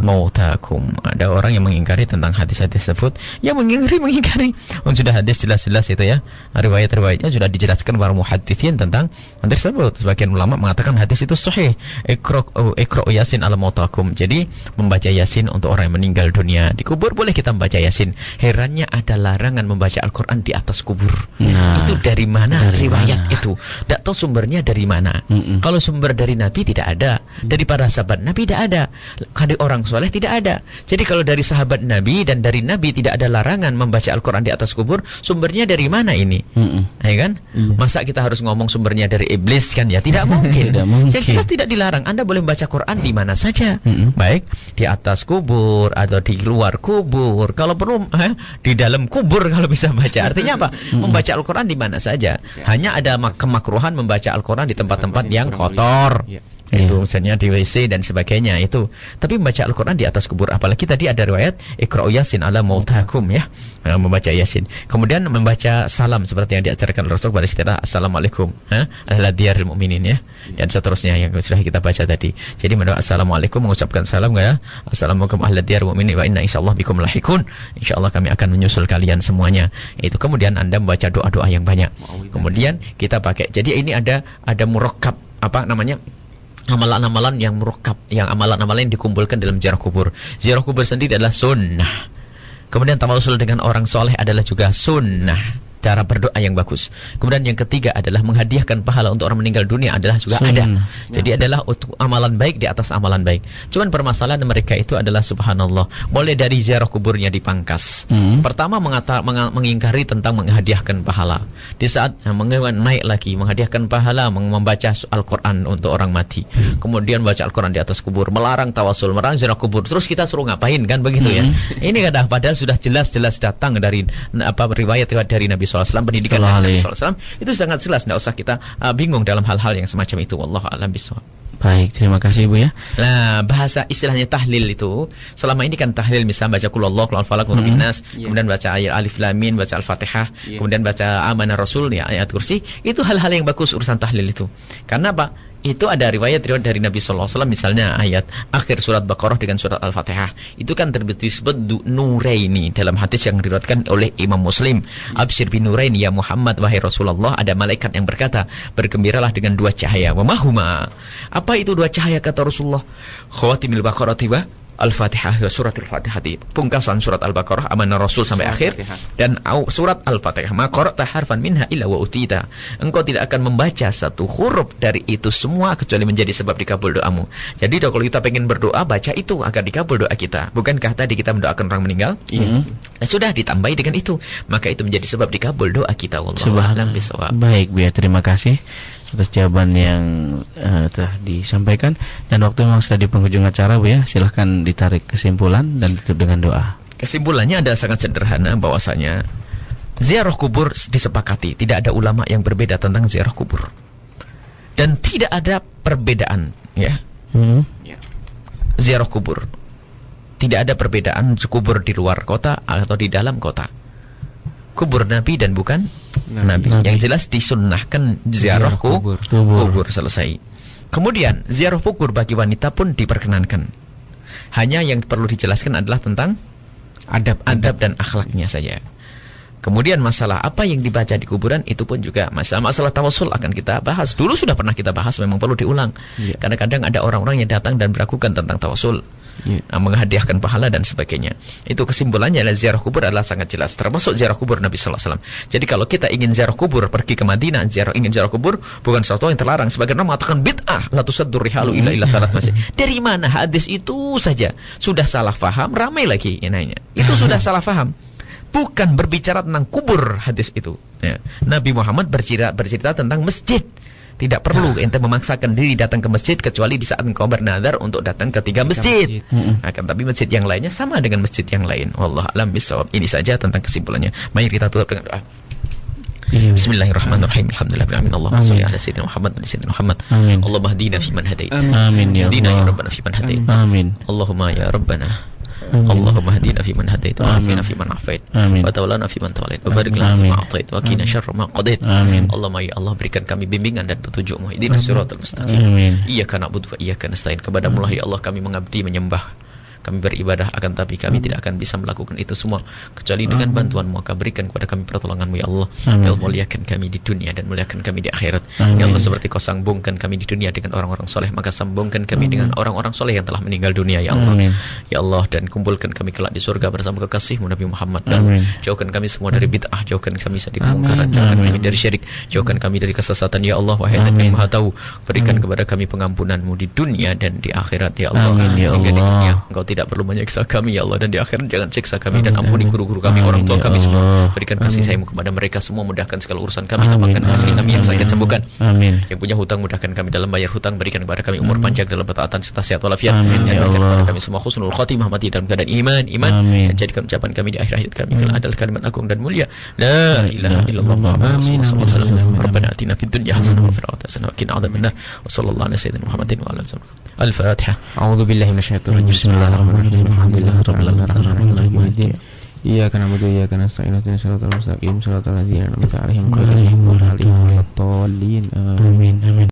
mautakum. Ada orang yang mengingkari tentang hadis-hadis tersebut. Ya mengingkari. Sudah hadis jelas-jelas itu ya. Riwayat-riwayatnya sudah dijelaskan para muhadditsin tentang hadis tersebut. Sebagian ulama mengatakan hadis itu sahih. Iqra'u Yasin ala mautakum. Jadi membaca Yasin untuk orang yang meninggal dunia. Di kubur boleh kita membaca Yasin. Herannya ada larangan membaca Al-Quran di atas kubur. Itu dari mana riwayat itu? Tidak tahu sumbernya dari mana. Kalau sumber dari Nabi tidak ada, dari para sahabat Nabi tidak ada. orang soleh tidak ada. Jadi kalau dari sahabat Nabi dan dari Nabi tidak ada larangan membaca Al-Quran di atas kubur, sumbernya dari mana ini? Ya kan? Masa kita harus ngomong sumbernya dari iblis kan ya? Tidak mungkin. Tidak mungkin. Yang jelas tidak dilarang. Anda boleh membaca Quran di mana saja. Baik di atas kubur atau di luar kubur. Kalau perlu di dalam kubur kalau bisa baca. Artinya apa? Membaca Al-Quran di mana saja. Hanya ada kemakruhan membaca Al-Quran di tempat-tempat yang kotor. Itu misalnya di WC dan sebagainya itu. Tapi membaca Al-Quran di atas kubur, apalagi tadi ada riwayat Iqra'u Yasin ala mautakum ya, membaca Yasin. Kemudian membaca salam seperti yang diajarkan Rasul pada istilah Assalamualaikum ala diyaril mu'minin ya, dan seterusnya yang sudah kita baca tadi. Jadi mendoa Assalamualaikum, mengucapkan salam ya, Assalamualaikum ala diyaril mu'minin wa inna insyaallah bikum lahikun, insyaallah kami akan menyusul kalian semuanya. Itu kemudian Anda membaca doa-doa yang banyak. Kemudian kita pakai. Jadi ini ada murakkab, apa namanya? Amalan-amalan yang murakkab, yang amalan-amalan yang dikumpulkan dalam ziarah kubur. Ziarah kubur sendiri adalah sunnah. Kemudian tawasul dengan orang soleh adalah juga sunnah, cara berdoa yang bagus. Kemudian yang ketiga adalah menghadiahkan pahala untuk orang meninggal dunia adalah juga ada. Jadi adalah untuk amalan baik di atas amalan baik. Cuman permasalahan mereka itu adalah subhanallah, mulai dari ziarah kuburnya dipangkas. Pertama mengingkari tentang menghadiahkan pahala. Di saat naik lagi menghadiahkan pahala, membaca Al-Quran untuk orang mati. Kemudian baca Al-Quran di atas kubur, melarang tawasul, melarang ziarah kubur. Terus kita suruh ngapain kan begitu ya? Ini kadang padahal sudah jelas-jelas datang dari riwayat dari Nabi SAW, pendidikan Nabi SAW itu sangat jelas, tidak usah kita bingung dalam hal-hal yang semacam itu. Wallahu a'lam bishawab. Baik, terima kasih Ibu ya. Nah, bahasa istilahnya tahlil itu selama ini kan tahlil, misalnya baca qul huwallahu, qul falaq, qul binnas, kemudian baca ayat alif lam mim, baca Al-Fatihah, kemudian baca amanah rasul ya, ayat kursi, itu hal-hal yang bagus urusan tahlil itu. Karena apa? Itu ada riwayat dari Nabi SAW, misalnya ayat akhir surat Baqarah dengan surat Al-Fatihah. Itu kan disebut nuraini dalam hadis yang diriwayatkan oleh Imam Muslim. Absyir bin nuraini ya Muhammad, wahai Rasulullah, ada malaikat yang berkata, bergembiralah dengan dua cahaya. Wa mahuma? Apa itu dua cahaya kata Rasulullah? Khawatimil Baqarah tiba Al-Fatihah, surat Al-Fatihah, pungkasan surat Al-Baqarah, amanah Rasul sampai akhir, dan surat Al-Fatihah. Ma qara'ta harfan minha illa wa utita. Engkau tidak akan membaca satu huruf dari itu semua kecuali menjadi sebab dikabul doamu. Jadi kalau kita pengen berdoa, baca itu agar dikabul doa kita. Bukankah tadi kita mendoakan orang meninggal? Nah, sudah ditambahi dengan itu, maka itu menjadi sebab dikabul doa kita. Wallahu a'lam bishawab. Baik Bu ya, terima kasih atas jawaban yang telah disampaikan, dan waktu memang sudah di penghujung acara Bu ya. Silahkan ditarik kesimpulan dan tutup dengan doa. Kesimpulannya ada sangat sederhana, bahwasanya ziarah kubur disepakati, tidak ada ulama yang berbeda tentang ziarah kubur, dan tidak ada perbedaan ya. Ziarah kubur tidak ada perbedaan kubur di luar kota atau di dalam kota. Kubur Nabi dan bukan Nabi. Yang jelas disunnahkan ziarah kubur. Selesai. Kemudian ziarah kubur bagi wanita pun diperkenankan. Hanya yang perlu dijelaskan adalah tentang adab dan akhlaknya saja. Kemudian masalah apa yang dibaca di kuburan itu pun juga masalah tawasul akan kita bahas. Dulu sudah pernah kita bahas, memang perlu diulang. Kadang-kadang ada orang-orang yang datang dan meragukan tentang tawasul, menghadiahkan pahala dan sebagainya. Itu kesimpulannya adalah ziarah kubur adalah sangat jelas, termasuk ziarah kubur Nabi SAW. Jadi kalau kita ingin ziarah kubur, pergi ke Madinah, ingin ziarah kubur, bukan sesuatu yang terlarang. Sebagian orang mengatakan bid'ah, la tusaddur rihalu illa thalathat masjid. Dari mana hadis itu saja? Sudah salah faham, ramai lagi yang nanya. Itu sudah salah faham. Bukan berbicara tentang kubur hadis itu ya. Nabi Muhammad bercerita tentang masjid. Tidak perlu ente memaksakan diri datang ke masjid kecuali di saat engkau bernazar untuk datang ke tiga masjid. Akan tapi masjid yang lainnya sama dengan masjid yang lain. Wallahu a'lam bishawab. Ini saja tentang kesimpulannya. Mari kita tutup dengan doa. Bismillahirrahmanirrahim. Alhamdulillahirabbil alamin. Allahumma shalli ala sayyidina Muhammad wa sayyidina Muhammad. Allahumma hdina fi man hadait. Amin ya Allah. Allah. Ya Rabbana fi man hadait. Amin. Allahumma ya Rabbana. Allahumma hadina fi man hadait wa afina fi man afait wa tawallana fi man tawallait wa barik lana fi ma atait wa qina syarra ma qadait. Allahumma ya Allah, berikan kami bimbingan dan petunjuk-Mu. Ihdinas siratal mustaqim. Iyyaka na'budu wa iyyaka nasta'in. Kepadamu lah ya Allah kami mengabdi menyembah. Kami beribadah akan tapi kami tidak akan bisa melakukan itu semua kecuali dengan bantuan-Mu. Maka berikan kepada kami pertolongan-Mu ya Allah. Ya Allah, muliakan kami di dunia dan muliakan kami di akhirat. Ya Allah, seperti Kau sambungkan kami di dunia dengan orang-orang soleh, maka sambungkan kami dengan orang-orang soleh yang telah meninggal dunia ya Allah. Ya Allah, dan kumpulkan kami kelak di surga bersama kekasih-Mu Nabi Muhammad. Dan jauhkan kami semua dari bid'ah, jauhkan kami dari kemungkaran, jauhkan kami dari syirik, jauhkan kami dari kesesatan ya Allah. Wahai Zat yang Maha Tahu, berikan kepada kami pengampunan-Mu di dunia dan di akhirat ya Allah. Hingga di dunia Engkau tidak perlu menyiksa kami ya Allah, dan di akhirat jangan siksa kami dan ampuni guru-guru kami, orang tua kami semua. Berikan kasih sayang-Mu kepada mereka semua, mudahkan segala urusan kami, lapangkan hasil kami yang sakit sembuhkan. Yang punya hutang mudahkan kami dalam bayar hutang, berikan kepada kami umur panjang dalam ketaatan serta sehat walafiat, dan berikan kepada kami semua husnul khatimah, mati dalam keadaan iman, dan jadikan ucapan kami di akhir hayat kami adalah kalimat agung dan mulia, la ilaha illallah Muhammadur Rasulullah. Rabbana atina fid dunya hasanah wa fil akhirati hasanah wa qina adzabannar. Wa sallallahu ala sayyidina Muhammadin wa ala alihi wasallam. Al-Fatihah. A'udzu billahi minasyaitonir rajim. Bismillahirrahmanirrahim. Alhamdulillahirabbil alamin. Iyyaka na'budu wa iyyaka nasta'in. Ihdinas siratal mustaqim. Shiratal ladzina an'amta 'alaihim ghairil maghdubi 'alaihim waladdallin. Amin.